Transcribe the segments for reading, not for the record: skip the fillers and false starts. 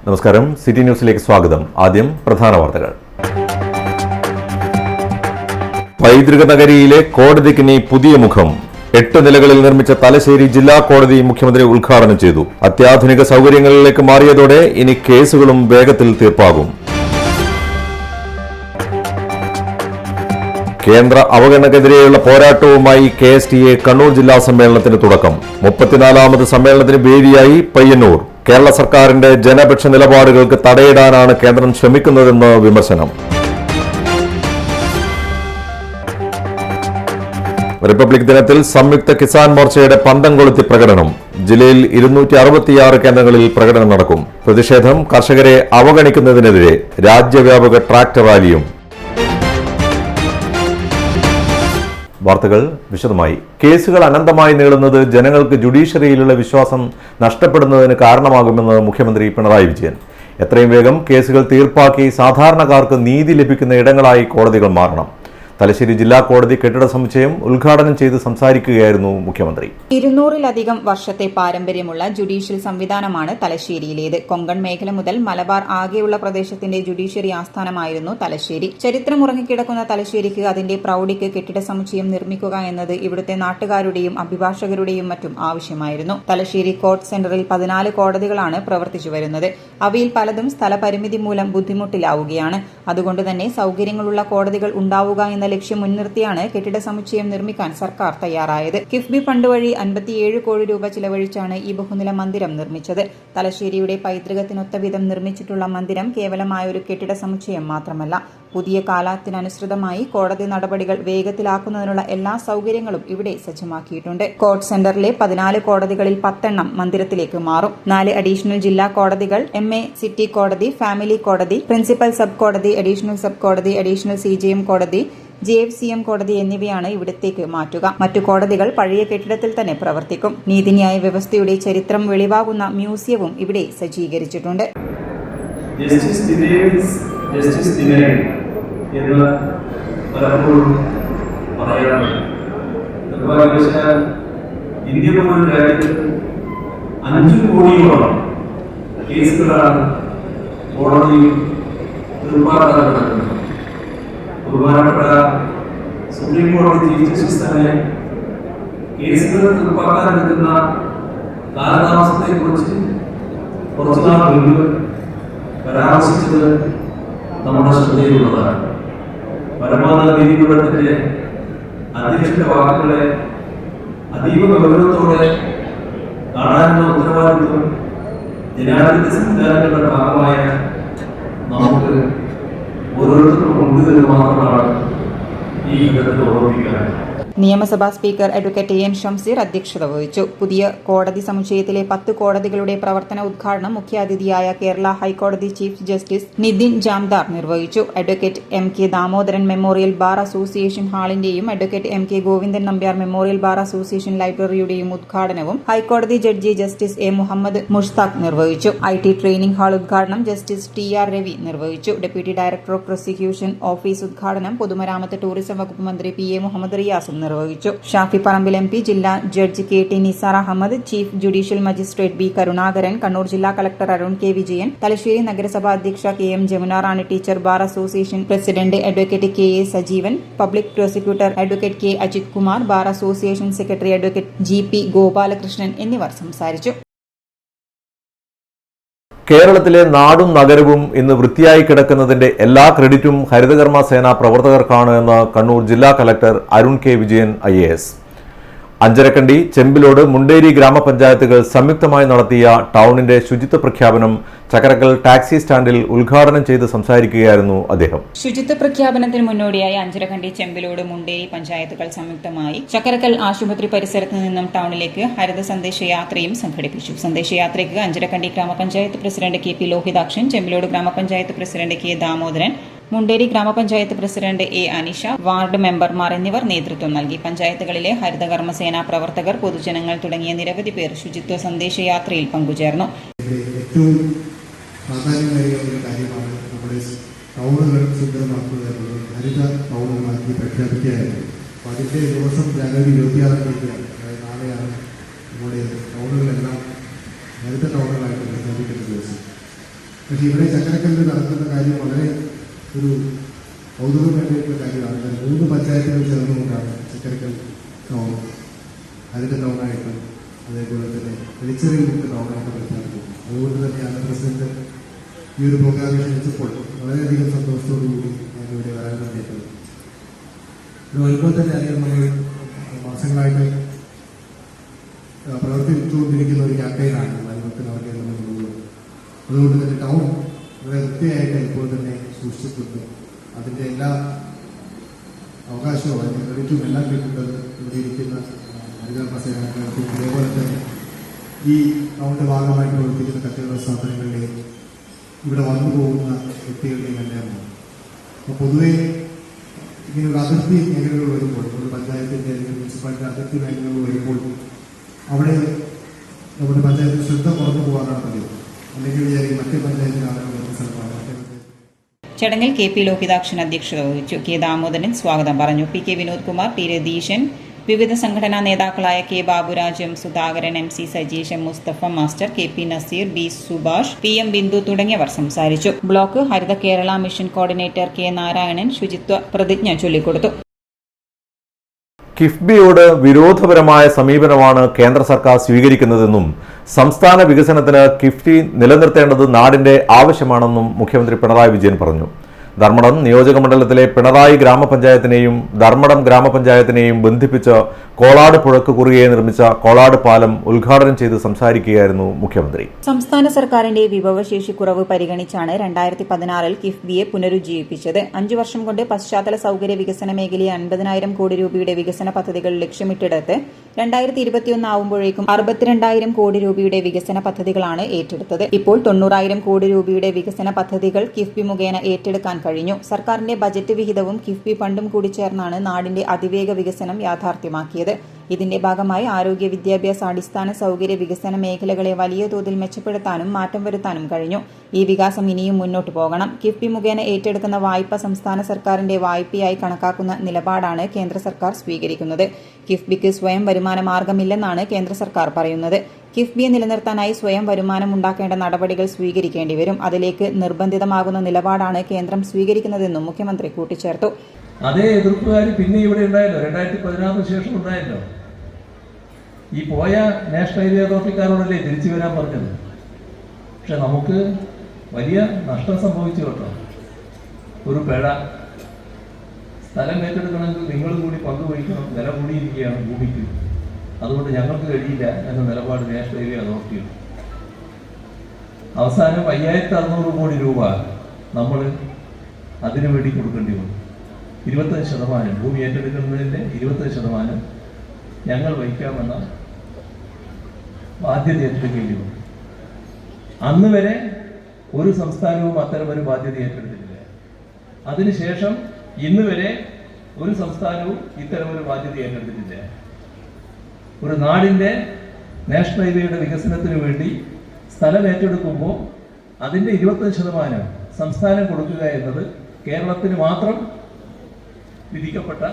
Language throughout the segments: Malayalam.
നമസ്കാരം, സിറ്റി ന്യൂസിലേക്ക് സ്വാഗതം. ആദ്യം പ്രധാന വാർത്തകൾ. പൈതൃക നഗരിയിലെ കോടതിക്ക് ഇനി പുതിയ മുഖം. 8 നിലകളിൽ നിർമ്മിച്ച തലശ്ശേരി ജില്ലാ കോടതി മുഖ്യമന്ത്രി ഉദ്ഘാടനം ചെയ്തു. അത്യാധുനിക സൗകര്യങ്ങളിലേക്ക് മാറിയതോടെ ഇനി കേസുകളും വേഗത്തിൽ തീർപ്പാകും. കേന്ദ്ര അവഗണനക്കെതിരെയുള്ള പോരാട്ടവുമായി KSTA കണ്ണൂർ ജില്ലാ സമ്മേളനത്തിന് തുടക്കം. 34ാമത് സമ്മേളനത്തിന് വേദിയായി പയ്യന്നൂർ. കേരള സർക്കാരിന്റെ ജനപക്ഷ നിലപാടുകൾക്ക് തടയിടാനാണ് കേന്ദ്രം ശ്രമിക്കുന്നതെന്ന് വിമർശനം. റിപ്പബ്ലിക് ദിനത്തിൽ സംയുക്ത കിസാൻ മോർച്ചയുടെ പന്തം കൊളുത്തി പ്രകടനം. ജില്ലയിൽ 266 കേന്ദ്രങ്ങളിൽ പ്രകടനം നടക്കും. പ്രതിഷേധം കർഷകരെ അവഗണിക്കുന്നതിനെതിരെ രാജ്യവ്യാപക ട്രാക്ടർ റാലിയും. വാർത്തകൾ വിശദമായി. കേസുകൾ അനന്തമായി നീളുന്നത് ജനങ്ങൾക്ക് ജുഡീഷ്യറിയിലുള്ള വിശ്വാസം നഷ്ടപ്പെടുന്നതിന് കാരണമാകുമെന്ന് മുഖ്യമന്ത്രി പിണറായി വിജയൻ. എത്രയും വേഗം കേസുകൾ തീർപ്പാക്കി സാധാരണക്കാർക്ക് നീതി ലഭിക്കുന്ന ഇടങ്ങളായി കോടതികൾ മാറണം. തലശ്ശേരി ജില്ലാ കോടതി കെട്ടിട സമുച്ചയം ഉദ്ഘാടനം ചെയ്ത് സംസാരിക്കുകയായിരുന്നു മുഖ്യമന്ത്രി. 200-ലധികം വർഷത്തെ പാരമ്പര്യമുള്ള ജുഡീഷ്യൽ സംവിധാനമാണ് തലശ്ശേരിയിലേത്. കൊങ്കൺ മേഖല മുതൽ മലബാർ ആകെയുള്ള പ്രദേശത്തിന്റെ ജുഡീഷ്യറി ആസ്ഥാനമായിരുന്നു തലശ്ശേരി. ചരിത്രമുറങ്ങിക്കിടക്കുന്ന തലശ്ശേരിക്ക് അതിന്റെ പ്രൌഢിക്ക് കെട്ടിട സമുച്ചയം നിർമ്മിക്കുക എന്നത് ഇവിടുത്തെ നാട്ടുകാരുടെയും അഭിഭാഷകരുടെയും മറ്റും ആവശ്യമായിരുന്നു. തലശ്ശേരി കോർട്ട് സെന്ററിൽ 14 കോടതികളാണ് പ്രവർത്തിച്ചു വരുന്നത്. അവയിൽ പലതും സ്ഥലപരിമിതി മൂലം ബുദ്ധിമുട്ടിലാവുകയാണ്. അതുകൊണ്ട് തന്നെ സൌകര്യങ്ങളുള്ള കോടതികൾ ഉണ്ടാവുക എന്ന ലക്ഷ്യം മുൻനിർത്തിയാണ് കെട്ടിട സമുച്ചയം നിർമ്മിക്കാൻ സർക്കാർ തയ്യാറായത്. കിഫ്ബി ഫണ്ട് വഴി 57 കോടി രൂപ ചിലവഴിച്ചാണ് ഈ ബഹുനില മന്ദിരം നിർമ്മിച്ചത്. തലശ്ശേരിയുടെ പൈതൃകത്തിനൊത്ത വിധം നിർമ്മിച്ചിട്ടുള്ള മന്ദിരം കേവലമായൊരു കെട്ടിട സമുച്ചയം മാത്രമല്ല, പുതിയ കാലത്തിനനുസൃതമായി കോടതി നടപടികൾ വേഗത്തിലാക്കുന്നതിനുള്ള എല്ലാ സൌകര്യങ്ങളും ഇവിടെ സജ്ജമാക്കിയിട്ടുണ്ട്. കോർട്ട് സെന്ററിലെ 14 കോടതികളിൽ 10 എണ്ണം മന്ദിരത്തിലേക്ക് മാറും. 4 അഡീഷണൽ ജില്ലാ കോടതികൾ, MA സിറ്റി കോടതി, ഫാമിലി കോടതി, പ്രിൻസിപ്പൽ സബ് കോടതി, അഡീഷണൽ സബ് കോടതി, അഡീഷണൽ CJM കോടതി, JFCM കോടതി എന്നിവയാണ് ഇവിടത്തേക്ക് മാറ്റുക. മറ്റു കോടതികൾ പഴയ കെട്ടിടത്തിൽ തന്നെ പ്രവർത്തിക്കും. നീതിന്യായ വ്യവസ്ഥയുടെ ചരിത്രം വെളിവാകുന്ന മ്യൂസിയവും ഇവിടെ സജ്ജീകരിച്ചിട്ടുണ്ട്. ഇന്ത്യ പോലുള്ള രാജ്യത്ത് 5 കോടിയോളം കേസുകളാണ് കോടതിയിൽ തീർപ്പാക്കാൻ നടക്കുന്നത്. ബഹുമാനപ്പെട്ട സുപ്രീം കോടതി ചീഫ് ജസ്റ്റിസ് തന്നെ കേസുകൾ തീർപ്പാക്കാൻ എടുക്കുന്ന കാലതാമസത്തെ കുറിച്ച് കുറച്ചുനാൾ മുൻപ് പരാമർശിച്ചത് നമ്മുടെ ശ്രദ്ധയിലുള്ളതാണ്. പരമോന്നത നീതിപീഠത്തിന്റെ അധ്യക്ഷന്റെ വാക്കുകളെ അതീവ ഗൗരവത്തോടെ കാണാനുള്ള ഉത്തരവാദിത്വം ജനാധിപത്യ സംവിധാനങ്ങളുടെ ഭാഗമായ നമുക്ക് ഓരോരുത്തർക്കും മുൻപിൽ മാത്രമാണ് ഈ ഘട്ടത്തിൽ ഓർമ്മിക്കാൻ. നിയമസഭാ സ്പീക്കർ അഡ്വക്കേറ്റ് AM ഷംസീർ അധ്യക്ഷത വഹിച്ചു. പുതിയ കോടതി സമുച്ചയത്തിലെ 10 കോടതികളുടെ പ്രവർത്തന ഉദ്ഘാടനം മുഖ്യാതിഥിയായ കേരള ഹൈക്കോടതി ചീഫ് ജസ്റ്റിസ് നിതിൻ ജാംദാർ നിർവഹിച്ചു. Advocate MK Damodaran memorial bar association ഹാളിന്റെയും advocate MK Govindan Nambiar memorial bar association ലൈബ്രറിയുടെയും ഉദ്ഘാടനവും high court judge justice A Muhammad Mushtaq നിർവഹിച്ചു. IT ട്രെയിനിംഗ് ഹാൾ ഉദ്ഘാടനം ജസ്റ്റിസ് TR രവി നിർവഹിച്ചു. Deputy director of prosecution office ഉദ്ഘാടനം പൊതുമരാമത്ത് ടൂറിസം വകുപ്പ് മന്ത്രി PA മുഹമ്മദ് റിയാസും നിർവഹിച്ചു. ഷാഫി പറമ്പിൽ MP, ജില്ലാ judge KT Nisar Ahmed, chief judicial magistrate B Karunakaran, Kannur ജില്ലാ കളക്ടർ അരുൺ K വിജയൻ, തലശ്ശേരി നഗരസഭാ അധ്യക്ഷ KM Jamuna Rani teacher, bar association president advocate KA Sajeevan, public prosecutor advocate K Ajith Kumar, bar association secretary advocate GP Gopalakrishnan എന്നിവർ സംസാരിച്ചു. കേരളത്തിലെ നാടും നഗരവും ഇന്ന് വൃത്തിയായി കിടക്കുന്നതിന്റെ എല്ലാ ക്രെഡിറ്റും ഹരിതകർമ്മ സേന പ്രവർത്തകർക്കാണ് എന്ന് കണ്ണൂർ ജില്ലാ collector Arun K Vijayan IAS. Anjarakandy, Chembilode, Munderi ഗ്രാമപഞ്ചായത്തുകൾ സംയുക്തമായി നടത്തിയ ടൗണിന്റെ ശുചിത്വ പ്രഖ്യാപനം ചക്കരക്കൽ ടാക്സി സ്റ്റാൻഡിൽ ഉദ്ഘാടനം ചെയ്ത് സംസാരിക്കുകയായിരുന്നു അദ്ദേഹം. ശുചിത്വ പ്രഖ്യാപനത്തിന് മുന്നോടിയായി അഞ്ചരക്കണ്ടി, ചെമ്പിലോട്, മുണ്ടേരി പഞ്ചായത്തുകൾ സംയുക്തമായി ചക്കരക്കൽ ആശുപത്രി പരിസരത്ത് നിന്നും ടൗണിലേക്ക് ഹരിത സന്ദേശയാത്രയും സംഘടിപ്പിച്ചു. സന്ദേശയാത്രയ്ക്ക് അഞ്ചരക്കണ്ടി ഗ്രാമപഞ്ചായത്ത് പ്രസിഡന്റ് KP ലോഹിതാക്ഷൻ, ചെമ്പിലോട് ഗ്രാമപഞ്ചായത്ത് പ്രസിഡന്റ് K ദാമോദരൻ, മുണ്ടേരി ഗ്രാമപഞ്ചായത്ത് പ്രസിഡന്റ് A അനിഷ, വാർഡ് മെമ്പർമാർ എന്നിവർ നേതൃത്വം നൽകി. പഞ്ചായത്തുകളിലെ ഹരിതകർമ്മ സേനാ പ്രവർത്തകർ, പൊതുജനങ്ങൾ തുടങ്ങിയ നിരവധി പേർ ശുചിത്വ സന്ദേശയാത്രയിൽ പങ്കുചേർന്നു. ഏറ്റവും പ്രാധാന്യമേറിയ ഒരു കാര്യമാണ് നമ്മുടെ ടൗണുകൾ സുന്ദരമാക്കുക എന്നുള്ളത്. ഹരിത ടൗണുകളാക്കി പ്രഖ്യാപിക്കുകയായിരുന്നു. അപ്പോൾ അതിൻ്റെ ദിവസം ജനുവരി 26 നമ്മുടെ ടൗണുകളെല്ലാം ഹരിത ടൗണുകളായിട്ട് പ്രഖ്യാപിക്കുന്ന ദിവസം പക്ഷേ ഇവിടെ ചക്കരക്കല്ലിൽ നടക്കുന്ന കാര്യം വളരെ ഒരു കൗതുകമായിട്ടുള്ള കാര്യമാണ്. 3 പഞ്ചായത്തുകൾ ചേർന്നുകൊണ്ടാണ് ചക്കരക്കൽ ടൗൺ ഹരിത ടൗണായിട്ടും അതേപോലെ തന്നെ വെളിച്ചെറിയിൽ ടൗണായിട്ട് പ്രഖ്യാപിക്കുന്നത്. അതുകൊണ്ട് തന്നെയാണ് പ്രസിഡന്റ് ഈ ഒരു പ്രോഗ്രാമിൽ ക്ഷണിച്ചപ്പോൾ വളരെയധികം സന്തോഷത്തോടുകൂടി ഞാനിവിടെ വരാൻ വേണ്ടിയിട്ടുള്ളത്. ഇത് വരുമ്പോൾ തന്നെ അറിയാം, നമ്മൾ മാസങ്ങളായിട്ട് പ്രവർത്തിച്ചുകൊണ്ടിരിക്കുന്ന ഒരു ക്യാമ്പയിനാണ് മലബാർ എന്നുള്ളത്. അതുകൊണ്ട് തന്നെ ടൗൺ വളരെ വൃത്തിയായിട്ട് ഇപ്പോൾ തന്നെ സൂക്ഷിച്ചിട്ടുണ്ട്. അതിൻ്റെ എല്ലാ അവകാശവും അതിൻ്റെ ക്രെഡിറ്റും എല്ലാം കിട്ടുന്നത് ഇവിടെ ഇരിക്കുന്ന ഹരിതകർമ്മ സേനാംഗങ്ങൾക്കും അതേപോലെ തന്നെ ഈ ടൗണിൻ്റെ ഭാഗമായിട്ട് പ്രവർത്തിക്കുന്ന കച്ചവട സ്ഥാപനങ്ങളിലെയും ഇവിടെ വന്നു പോകുന്ന വ്യക്തികളുടെയും എല്ലാമാണ്. അപ്പോൾ പൊതുവെ ഇങ്ങനെയുള്ള അതിർത്തി മേഖലകൾ വരുമ്പോൾ, ഒരു പഞ്ചായത്തിൻ്റെ അല്ലെങ്കിൽ മുനിസിപ്പാലിറ്റി അതിർത്തി മേഖലകൾ വരുമ്പോൾ അവിടെ നമ്മുടെ പഞ്ചായത്തിൽ ശ്രദ്ധ കുറഞ്ഞു പോകാനാണ് പതിവ്. അല്ലെങ്കിൽ വിചാരിക്കും മറ്റേ പഞ്ചായത്തിലാണ് വരുന്ന സ്ഥലമാണ്. ചടങ്ങിൽ കെ പി ലോഹിതാക്ഷൻ അധ്യക്ഷത വഹിച്ചു. കെ ദാമോദരൻ സ്വാഗതം പറഞ്ഞു. P K Vinod Kumar, T Ratheesan, വിവിധ സംഘടനാ നേതാക്കളായ K Baburaj, M Sudhakaran, M C Sajeesh, M Musthafa master, K P Naseer, B Subhash, P M Bindu തുടങ്ങിയവർ സംസാരിച്ചു. Block Haritha Kerala mission coordinator K Narayanan ശുചിത്വ പ്രതിജ്ഞ ചൊല്ലിക്കൊടുത്തു. കിഫ്ബിയോട് വിരോധപരമായ സമീപനമാണ് കേന്ദ്ര സർക്കാർ സ്വീകരിക്കുന്നതെന്നും സംസ്ഥാന വികസനത്തിന് കിഫ്ബി നിലനിർത്തേണ്ടത് നാടിന്റെ ആവശ്യമാണെന്നും മുഖ്യമന്ത്രി പിണറായി വിജയൻ പറഞ്ഞു. ധർമ്മടം നിയോജകമണ്ഡലത്തിലെ പിണറായി ഗ്രാമപഞ്ചായത്തിനെയും ധർമ്മടം ഗ്രാമപഞ്ചായത്തിനെയും ബന്ധിപ്പിച്ച് കോളാട് പുഴക്ക് കുറുകെ നിർമ്മിച്ച കോളാട് പാലം ഉദ്ഘാടനം ചെയ്ത് സംസാരിക്കുകയായിരുന്നു മുഖ്യമന്ത്രി. സംസ്ഥാന സർക്കാരിന്റെ വിഭവശേഷി കുറവ് പരിഗണിച്ചാണ് 2016 കിഫ്ബിയെ പുനരുജ്ജീവിപ്പിച്ചത്. 5 വർഷം കൊണ്ട് പശ്ചാത്തല സൌകര്യ വികസന മേഖലയിൽ 50,000 കോടി രൂപയുടെ വികസന പദ്ധതികൾ ലക്ഷ്യമിട്ടെടുത്ത് 2021 ആവുമ്പോഴേക്കും 62,000 കോടി രൂപയുടെ വികസന പദ്ധതികളാണ് ഏറ്റെടുത്തത്. ഇപ്പോൾ 90,000 കോടി രൂപയുടെ വികസന പദ്ധതികൾ കിഫ്ബി മുഖേന ഏറ്റെടുക്കാൻ കഴിഞ്ഞു. സർക്കാരിന്റെ ബജറ്റ് വിഹിതവും കിഫ്ബി ഫണ്ടും കൂടി ചേർന്നാണ് നാടിന്റെ അതിവേഗ വികസനം യാഥാർത്ഥ്യമാക്കിയത്. ഇതിന്റെ ഭാഗമായി ആരോഗ്യ, വിദ്യാഭ്യാസ, അടിസ്ഥാന സൌകര്യ വികസന മേഖലകളെ വലിയ തോതിൽ മെച്ചപ്പെടുത്താനും മാറ്റം വരുത്താനും കഴിഞ്ഞു. ഈ വികാസം ഇനിയും മുന്നോട്ട് പോകണം. കിഫ്ബി മുഖേന ഏറ്റെടുക്കുന്ന വായ്പ സംസ്ഥാന സർക്കാരിന്റെ വായ്പയായി കണക്കാക്കുന്ന നിലപാടാണ് കേന്ദ്ര സർക്കാർ സ്വീകരിക്കുന്നത്. കിഫ്ബിക്ക് സ്വയം വരുമാന മാർഗമില്ലെന്നാണ് കേന്ദ്ര സർക്കാർ പറയുന്നത്. കിഫ്ബിയെ നിലനിർത്താനായി സ്വയം വരുമാനം ഉണ്ടാക്കേണ്ട നടപടികൾ സ്വീകരിക്കേണ്ടി വരും. അതിലേക്ക് നിർബന്ധിതമാകുന്ന നിലപാടാണ് കേന്ദ്രം സ്വീകരിക്കുന്നതെന്നും മുഖ്യമന്ത്രി കൂട്ടിച്ചേർത്തു. അതേ എതിർപ്പുകാർ പിന്നെ ഇവിടെ ഉണ്ടായല്ലോ, 2016 ശേഷം ഉണ്ടായല്ലോ. ഈ പോയ നാഷണൽ ഹൈവേ അതോറിറ്റിക്കാരോടല്ലേ തിരിച്ചു വരാൻ പറഞ്ഞത്. പക്ഷെ നമുക്ക് വലിയ നഷ്ടം സംഭവിച്ചു കേട്ടോ. ഒരു പിഴ, സ്ഥലം ഏറ്റെടുക്കണമെങ്കിൽ നിങ്ങളും കൂടി പങ്കുവഹിക്കണം, വില കൂടിയിരിക്കുകയാണ് ഭൂമിക്ക്, അതുകൊണ്ട് ഞങ്ങൾക്ക് കഴിയില്ല എന്ന നിലപാട് നാഷണൽ ഹൈവേ അതോറിറ്റിയുണ്ട്. അവസാനം 5,600 കോടി രൂപ നമ്മൾ അതിനു വേണ്ടി കൊടുക്കേണ്ടി വന്നു. 25% ഭൂമി ഏറ്റെടുക്കുന്നതിൻ്റെ 20% ഞങ്ങൾ വഹിക്കാമെന്ന ബാധ്യത ഏറ്റെടുക്കേണ്ടി വന്നു. അന്ന് വരെ ഒരു സംസ്ഥാനവും അത്തരമൊരു ബാധ്യത ഏറ്റെടുത്തിട്ടില്ല. അതിനുശേഷം ഇന്ന് വരെ ഒരു സംസ്ഥാനവും ഇത്തരമൊരു ബാധ്യത ഏറ്റെടുത്തിട്ടില്ല. ഒരു നാടിൻ്റെ നാഷണൽ ഹൈവേയുടെ വികസനത്തിന് വേണ്ടി സ്ഥലം ഏറ്റെടുക്കുമ്പോൾ അതിൻ്റെ 25% സംസ്ഥാനം കൊടുക്കുക എന്നത് കേരളത്തിന് മാത്രം വിധിക്കപ്പെട്ട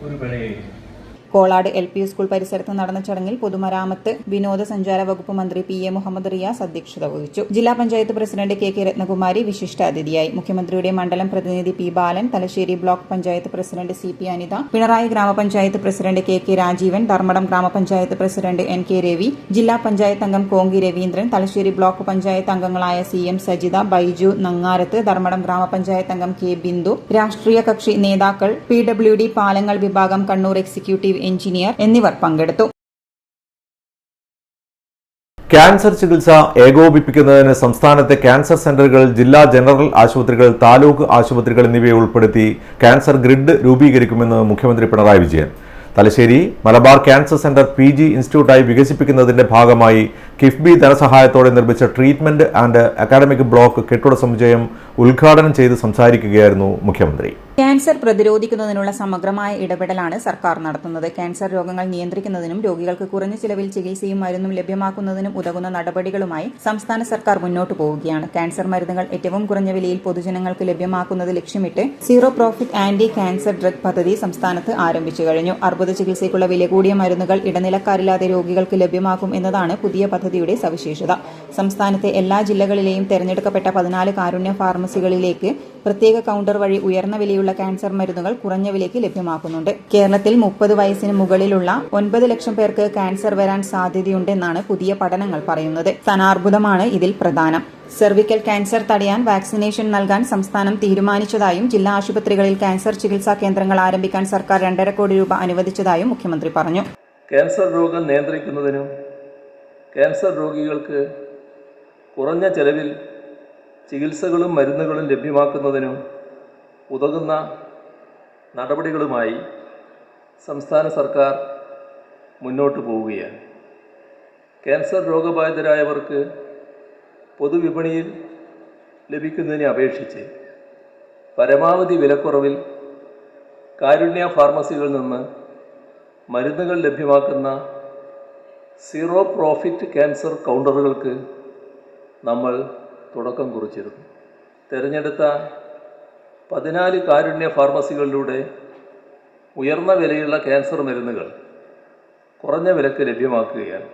ഒരു പിഴയായിരുന്നു. കോളാട് LP സ്കൂൾ പരിസരത്ത് നടന്ന ചടങ്ങിൽ പൊതുമരാമത്ത് വിനോദസഞ്ചാര വകുപ്പ് മന്ത്രി PA മുഹമ്മദ് റിയാസ് അധ്യക്ഷത വഹിച്ചു. ജില്ലാ പഞ്ചായത്ത് പ്രസിഡന്റ് KK രത്നകുമാരി വിശിഷ്ടാതിഥിയായി. മുഖ്യമന്ത്രിയുടെ മണ്ഡലം പ്രതിനിധി P Balan, Thalassery block panchayat president CP Anitha, Pinarayi ഗ്രാമപഞ്ചായത്ത് പ്രസിഡന്റ് KK രാജീവൻ, ധർമ്മടം ഗ്രാമപഞ്ചായത്ത് പ്രസിഡന്റ് NK രവി, ജില്ലാ പഞ്ചായത്ത് അംഗം കോങ്കി രവീന്ദ്രൻ, തലശ്ശേരി ബ്ലോക്ക് പഞ്ചായത്ത് അംഗങ്ങളായ CM സജിത, ബൈജു നങ്ങാരത്ത്, ധർമ്മടം ഗ്രാമപഞ്ചായത്ത് അംഗം K ബിന്ദു, രാഷ്ട്രീയ കക്ഷി നേതാക്കൾ, PWD പാലങ്ങൾ വിഭാഗം കണ്ണൂർ എക്സിക്യൂട്ടീവ് എഞ്ചിനീയർ എന്നിവർ പങ്കെടുത്തു. ക്യാൻസർ ചികിത്സ ഏകോപിപ്പിക്കുന്നതിന് സംസ്ഥാനത്തെ ക്യാൻസർ സെന്ററുകൾ, ജില്ലാ ജനറൽ ആശുപത്രികൾ, താലൂക്ക് ആശുപത്രികൾ എന്നിവയെ ഉൾപ്പെടുത്തി ക്യാൻസർ ഗ്രിഡ് രൂപീകരിക്കുമെന്ന് മുഖ്യമന്ത്രി Pinarayi Vijayan. Thalassery Malabar cancer centre PG ഇൻസ്റ്റിറ്റ്യൂട്ടായി വികസിപ്പിക്കുന്നതിന്റെ ഭാഗമായി കിഫ്ബി ധനസഹായത്തോടെ നിർമ്മിച്ച ട്രീറ്റ്മെന്റ് ആൻഡ് അക്കാഡമിക് ബ്ലോക്ക് കെട്ടിട സമുച്ചയം ഉദ്ഘാടനം ചെയ്ത് സംസാരിക്കുകയായിരുന്നു മുഖ്യമന്ത്രി. ക്യാൻസർ പ്രതിരോധിക്കുന്നതിനുള്ള സമഗ്രമായ ഇടപെടലാണ് സർക്കാർ നടത്തുന്നത്. ക്യാൻസർ രോഗങ്ങൾ നിയന്ത്രിക്കുന്നതിനും രോഗികൾക്ക് കുറഞ്ഞ ചിലവിൽ ചികിത്സയും മരുന്നും ലഭ്യമാക്കുന്നതിനും ഉതകുന്ന നടപടികളുമായി സംസ്ഥാന സർക്കാർ മുന്നോട്ടു പോവുകയാണ്. ക്യാൻസർ മരുന്നുകൾ ഏറ്റവും കുറഞ്ഞ വിലയിൽ പൊതുജനങ്ങൾക്ക് ലഭ്യമാക്കുന്നത് ലക്ഷ്യമിട്ട് zero profit anti cancer drug പദ്ധതി സംസ്ഥാനത്ത് ആരംഭിച്ചു കഴിഞ്ഞു. അർബുദ ചികിത്സയ്ക്കുള്ള വില കൂടിയ മരുന്നുകൾ ഇടനിലക്കാരില്ലാതെ രോഗികൾക്ക് ലഭ്യമാക്കും എന്നതാണ് പുതിയ പദ്ധതിയുടെ സവിശേഷത. സംസ്ഥാനത്തെ എല്ലാ ജില്ലകളിലെയും തെരഞ്ഞെടുക്കപ്പെട്ട 14 കാരുണ്യ ഫാർമസികളിലേക്ക് പ്രത്യേക കൌണ്ടർ വഴി ഉയർന്ന വിലയുള്ള ക്യാൻസർ മരുന്നുകൾ കുറഞ്ഞ വിലയ്ക്ക് ലഭ്യമാക്കുന്നുണ്ട്. കേരളത്തിൽ 30 വയസ്സിന് മുകളിലുള്ള 9 ലക്ഷം പേർക്ക് ക്യാൻസർ വരാൻ സാധ്യതയുണ്ടെന്നാണ് പുതിയ പഠനങ്ങൾ പറയുന്നത്. സ്തനാർബുദമാണ് ഇതിൽ പ്രധാനം. സെർവിക്കൽ ക്യാൻസർ തടയാൻ വാക്സിനേഷൻ നൽകാൻ സംസ്ഥാനം തീരുമാനിച്ചതായും ജില്ലാ ആശുപത്രികളിൽ ക്യാൻസർ ചികിത്സാ കേന്ദ്രങ്ങൾ ആരംഭിക്കാൻ സർക്കാർ 2.5 കോടി രൂപ അനുവദിച്ചതായും മുഖ്യമന്ത്രി പറഞ്ഞു. ക്യാൻസർ രോഗം നിയന്ത്രിക്കുന്നതിനും ക്യാൻസർ രോഗികൾക്ക് കുറഞ്ഞ ചെലവിൽ ചികിത്സകളും മരുന്നുകളും ലഭ്യമാക്കുന്നതിനും ഉതകുന്ന നടപടികളുമായി സംസ്ഥാന സർക്കാർ മുന്നോട്ട് പോവുകയാണ്. ക്യാൻസർ രോഗബാധിതരായവർക്ക് പൊതുവിപണിയിൽ ലഭിക്കുന്നതിനെ അപേക്ഷിച്ച് പരമാവധി വിലക്കുറവിൽ കാരുണ്യ ഫാർമസികളിൽ നിന്ന് മരുന്നുകൾ ലഭ്യമാക്കുന്ന സീറോ പ്രോഫിറ്റ് ക്യാൻസർ കൗണ്ടറുകൾക്ക് നമ്മൾ തുടക്കം കുറിച്ചിരുന്നു. തിരഞ്ഞെടുത്ത 14 കാരുണ്യ ഫാർമസികളിലൂടെ ഉയർന്ന വിലയുള്ള ക്യാൻസർ മരുന്നുകൾ കുറഞ്ഞ വിലക്ക് ലഭ്യമാക്കുകയാണ്.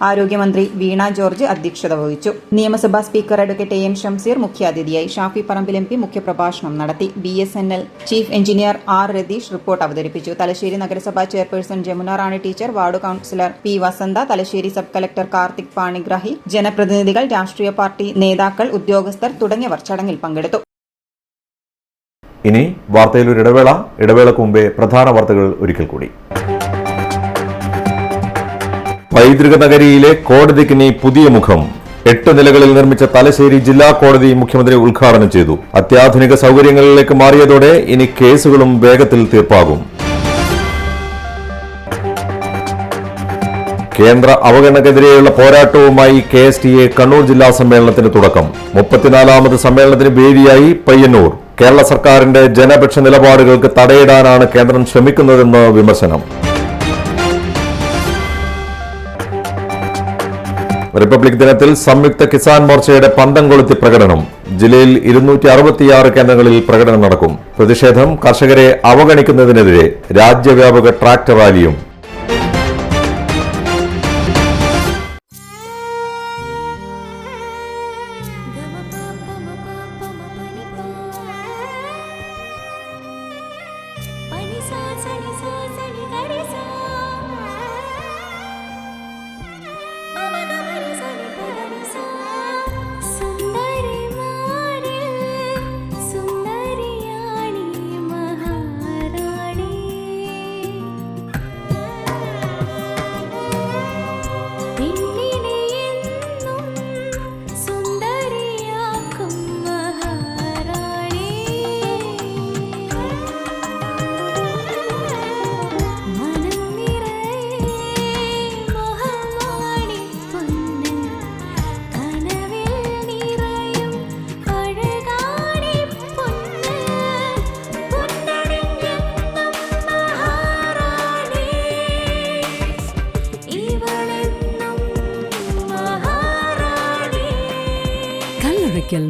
ആരോഗ്യമന്ത്രി വീണ ജോർജ് അധ്യക്ഷത വഹിച്ചു. നിയമസഭാ സ്പീക്കർ അഡ്വക്കേറ്റ് എൻ ഷംസീർ മുഖ്യാതിഥിയായി. ഷാഫി പറമ്പിൽ MP മുഖ്യപ്രഭാഷണം നടത്തി. BSNL chief engineer R Ratheesh report അവതരിപ്പിച്ചു. തലശ്ശേരി നഗരസഭാ chairperson Jamuna Rani teacher, ward councillor P വസന്ത, തലശ്ശേരി സബ് കളക്ടർ കാർത്തിക് പാണിഗ്രാഹി, ജനപ്രതിനിധികൾ, രാഷ്ട്രീയ പാർട്ടി നേതാക്കൾ, ഉദ്യോഗസ്ഥർ തുടങ്ങിയവർ ചടങ്ങിൽ പങ്കെടുത്തു. ഇനി വാർത്തയിലൊരു ഇടവേള. ഇടവേളക്ക് മുമ്പേ പ്രധാന വാർത്തകൾ ഒരിക്കൽ കൂടി. പൈതൃക നഗരിയിലെ കോടതിക്കിനി പുതിയ മുഖം. 8 നിലകളിൽ നിർമ്മിച്ച തലശ്ശേരി ജില്ലാ കോടതി മുഖ്യമന്ത്രി ഉദ്ഘാടനം ചെയ്തു. അത്യാധുനിക സൗകര്യങ്ങളിലേക്ക് മാറിയതോടെ ഇനി കേസുകളും വേഗത്തിൽ തീർപ്പാകും. കേന്ദ്ര അവഗണനക്കെതിരെയുള്ള പോരാട്ടവുമായി KSTA കണ്ണൂർ ജില്ലാ സമ്മേളനത്തിന് തുടക്കം. 34ാമത് സമ്മേളനത്തിന് വേദിയായി പയ്യന്നൂർ. കേരള സർക്കാരിന്റെ ജനപക്ഷ നിലപാടുകൾക്ക് തടയിടാനാണ് കേന്ദ്രം ശ്രമിക്കുന്നതെന്ന് വിമർശനം. റിപ്പബ്ലിക് ദിനത്തിൽ സംയുക്ത കിസാൻ മോർച്ചയുടെ പന്തം കൊളുത്തി പ്രകടനം. ജില്ലയിൽ 266 കേന്ദ്രങ്ങളിൽ പ്രകടനം നടക്കും. പ്രതിഷേധം കർഷകരെ അവഗണിക്കുന്നതിനെതിരെ രാജ്യവ്യാപക ട്രാക്ടർ റാലിയും.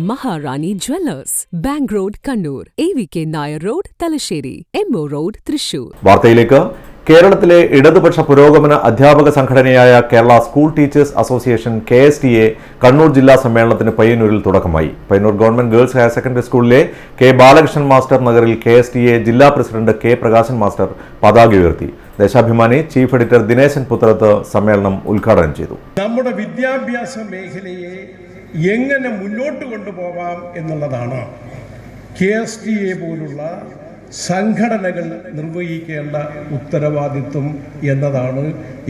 Maharani Jewellers, Bank Road, Kannur, AVK Nair Road, Talasheri, MO Road, Thrissur. വാർത്തയിലേക്ക്. കേരളത്തിലെ ഇടതുപക്ഷ പുരോഗമന അധ്യാപക സംഘടനയായ Kerala school teachers association KSTA Kannur ജില്ലാ സമ്മേളനത്തിന് പയ്യന്നൂരിൽ തുടക്കമായി. Payyanur government girls higher secondary സ്കൂളിലെ K ബാലകൃഷ്ണൻ മാസ്റ്റർ നഗറിൽ KSTA ജില്ലാ പ്രസിഡന്റ് K പ്രകാശൻ മാസ്റ്റർ പതാക ഉയർത്തി. ദേശാഭിമാനി ചീഫ് എഡിറ്റർ ദിനേശൻ പുത്രത്ത് സമ്മേളനം ഉദ്ഘാടനം ചെയ്തു. നമ്മുടെ വിദ്യാഭ്യാസ മേഖലയെ എങ്ങനെ മുന്നോട്ട് കൊണ്ടുപോകാം എന്നുള്ളതാണ് KSTA പോലുള്ള സംഘടനകൾ നിർവഹിക്കേണ്ട ഉത്തരവാദിത്വം എന്നതാണ്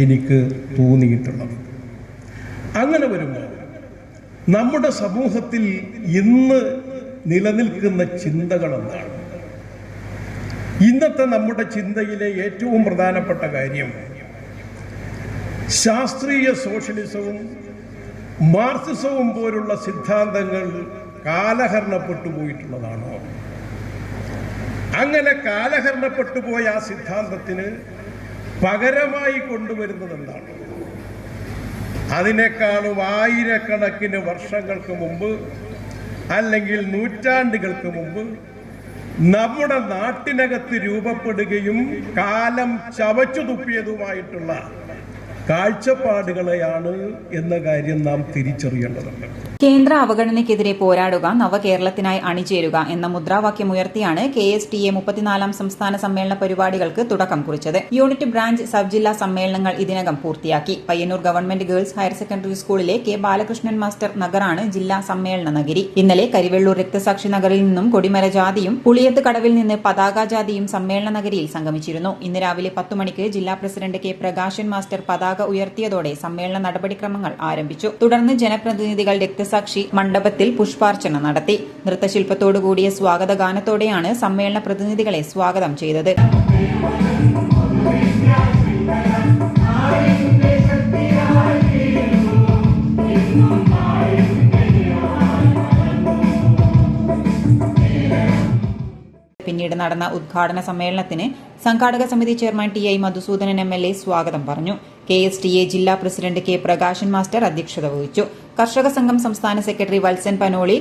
എനിക്ക് തോന്നിയിട്ടുള്ളത്. അങ്ങനെ വരുമ്പോൾ നമ്മുടെ സമൂഹത്തിൽ ഇന്ന് നിലനിൽക്കുന്ന ചിന്തകൾ എന്താണ്? ഇന്നത്തെ നമ്മുടെ ചിന്തയിലെ ഏറ്റവും പ്രധാനപ്പെട്ട കാര്യം ശാസ്ത്രീയ സോഷ്യലിസവും മാർക്സിസവും പോലുള്ള സിദ്ധാന്തങ്ങൾ കാലഹരണപ്പെട്ടു പോയിട്ടുള്ളതാണോ? അങ്ങനെ കാലഹരണപ്പെട്ടു പോയ ആ സിദ്ധാന്തത്തിന് പകരമായി കൊണ്ടുവരുന്നത് എന്താണ്? അതിനേക്കാളും ആയിരക്കണക്കിന് വർഷങ്ങൾക്ക് മുമ്പ് അല്ലെങ്കിൽ നൂറ്റാണ്ടുകൾക്ക് മുമ്പ് നമ്മുടെ നാട്ടിനകത്ത് രൂപപ്പെടുകയും കാലം ചവച്ചു തുപ്പിയതുമായിട്ടുള്ള കാഴ്ചപ്പാടുകളെയാണ് എന്ന കാര്യം നാം തിരിച്ചറിയേണ്ടതുണ്ട്. കേന്ദ്ര അവഗണനയ്ക്കെതിരെ പോരാടുക, നവകേരളത്തിനായി അണിചേരുക എന്ന മുദ്രാവാക്യമുയർത്തിയാണ് KSTA 34 സംസ്ഥാന സമ്മേളന പരിപാടികൾക്ക് തുടക്കം കുറിച്ചത്. യൂണിറ്റ്, ബ്രാഞ്ച്, സബ് ജില്ലാ സമ്മേളനങ്ങൾ ഇതിനകം പൂർത്തിയാക്കി. Payyanur government girls higher secondary സ്കൂളിലെ K. ബാലകൃഷ്ണൻ മാസ്റ്റർ നഗറാണ് ജില്ലാ സമ്മേളന നഗരി. ഇന്നലെ കരിവെള്ളൂർ രക്തസാക്ഷി നഗറിൽ നിന്നും കൊടിമര ജാതിയും പുളിയത്ത് കടവിൽ നിന്ന് പതാക ജാതിയും സമ്മേളന നഗരിയിൽ സംഗമിച്ചിരുന്നു. ഇന്ന് രാവിലെ 10 മണിക്ക് ജില്ലാ പ്രസിഡന്റ് K. പ്രകാശൻ മാസ്റ്റർ പതാക ഉയർത്തിയതോടെ സമ്മേളന നടപടിക്രമങ്ങൾ ആരംഭിച്ചു. തുടർന്ന് ജനപ്രതിനിധികൾ രക്തസാക്ഷി മണ്ഡപത്തിൽ പുഷ്പാർച്ചന നടത്തി. നൃത്തശില്പത്തോടുകൂടിയ സ്വാഗത ഗാനത്തോടെയാണ് സമ്മേളന പ്രതിനിധികളെ സ്വാഗതം ചെയ്തത്. പിന്നീട് നടന്ന ഉദ്ഘാടന സമ്മേളനത്തിന് സംഘാടക സമിതി ചെയർമാൻ TI മധുസൂദനൻ MLA സ്വാഗതം പറഞ്ഞു. KSTA ജില്ലാ പ്രസിഡന്റ് K. പ്രകാശൻ മാസ്റ്റർ അധ്യക്ഷത വഹിച്ചു. കർഷക സംഘം സംസ്ഥാന സെക്രട്ടറി വത്സൻ പനോളി,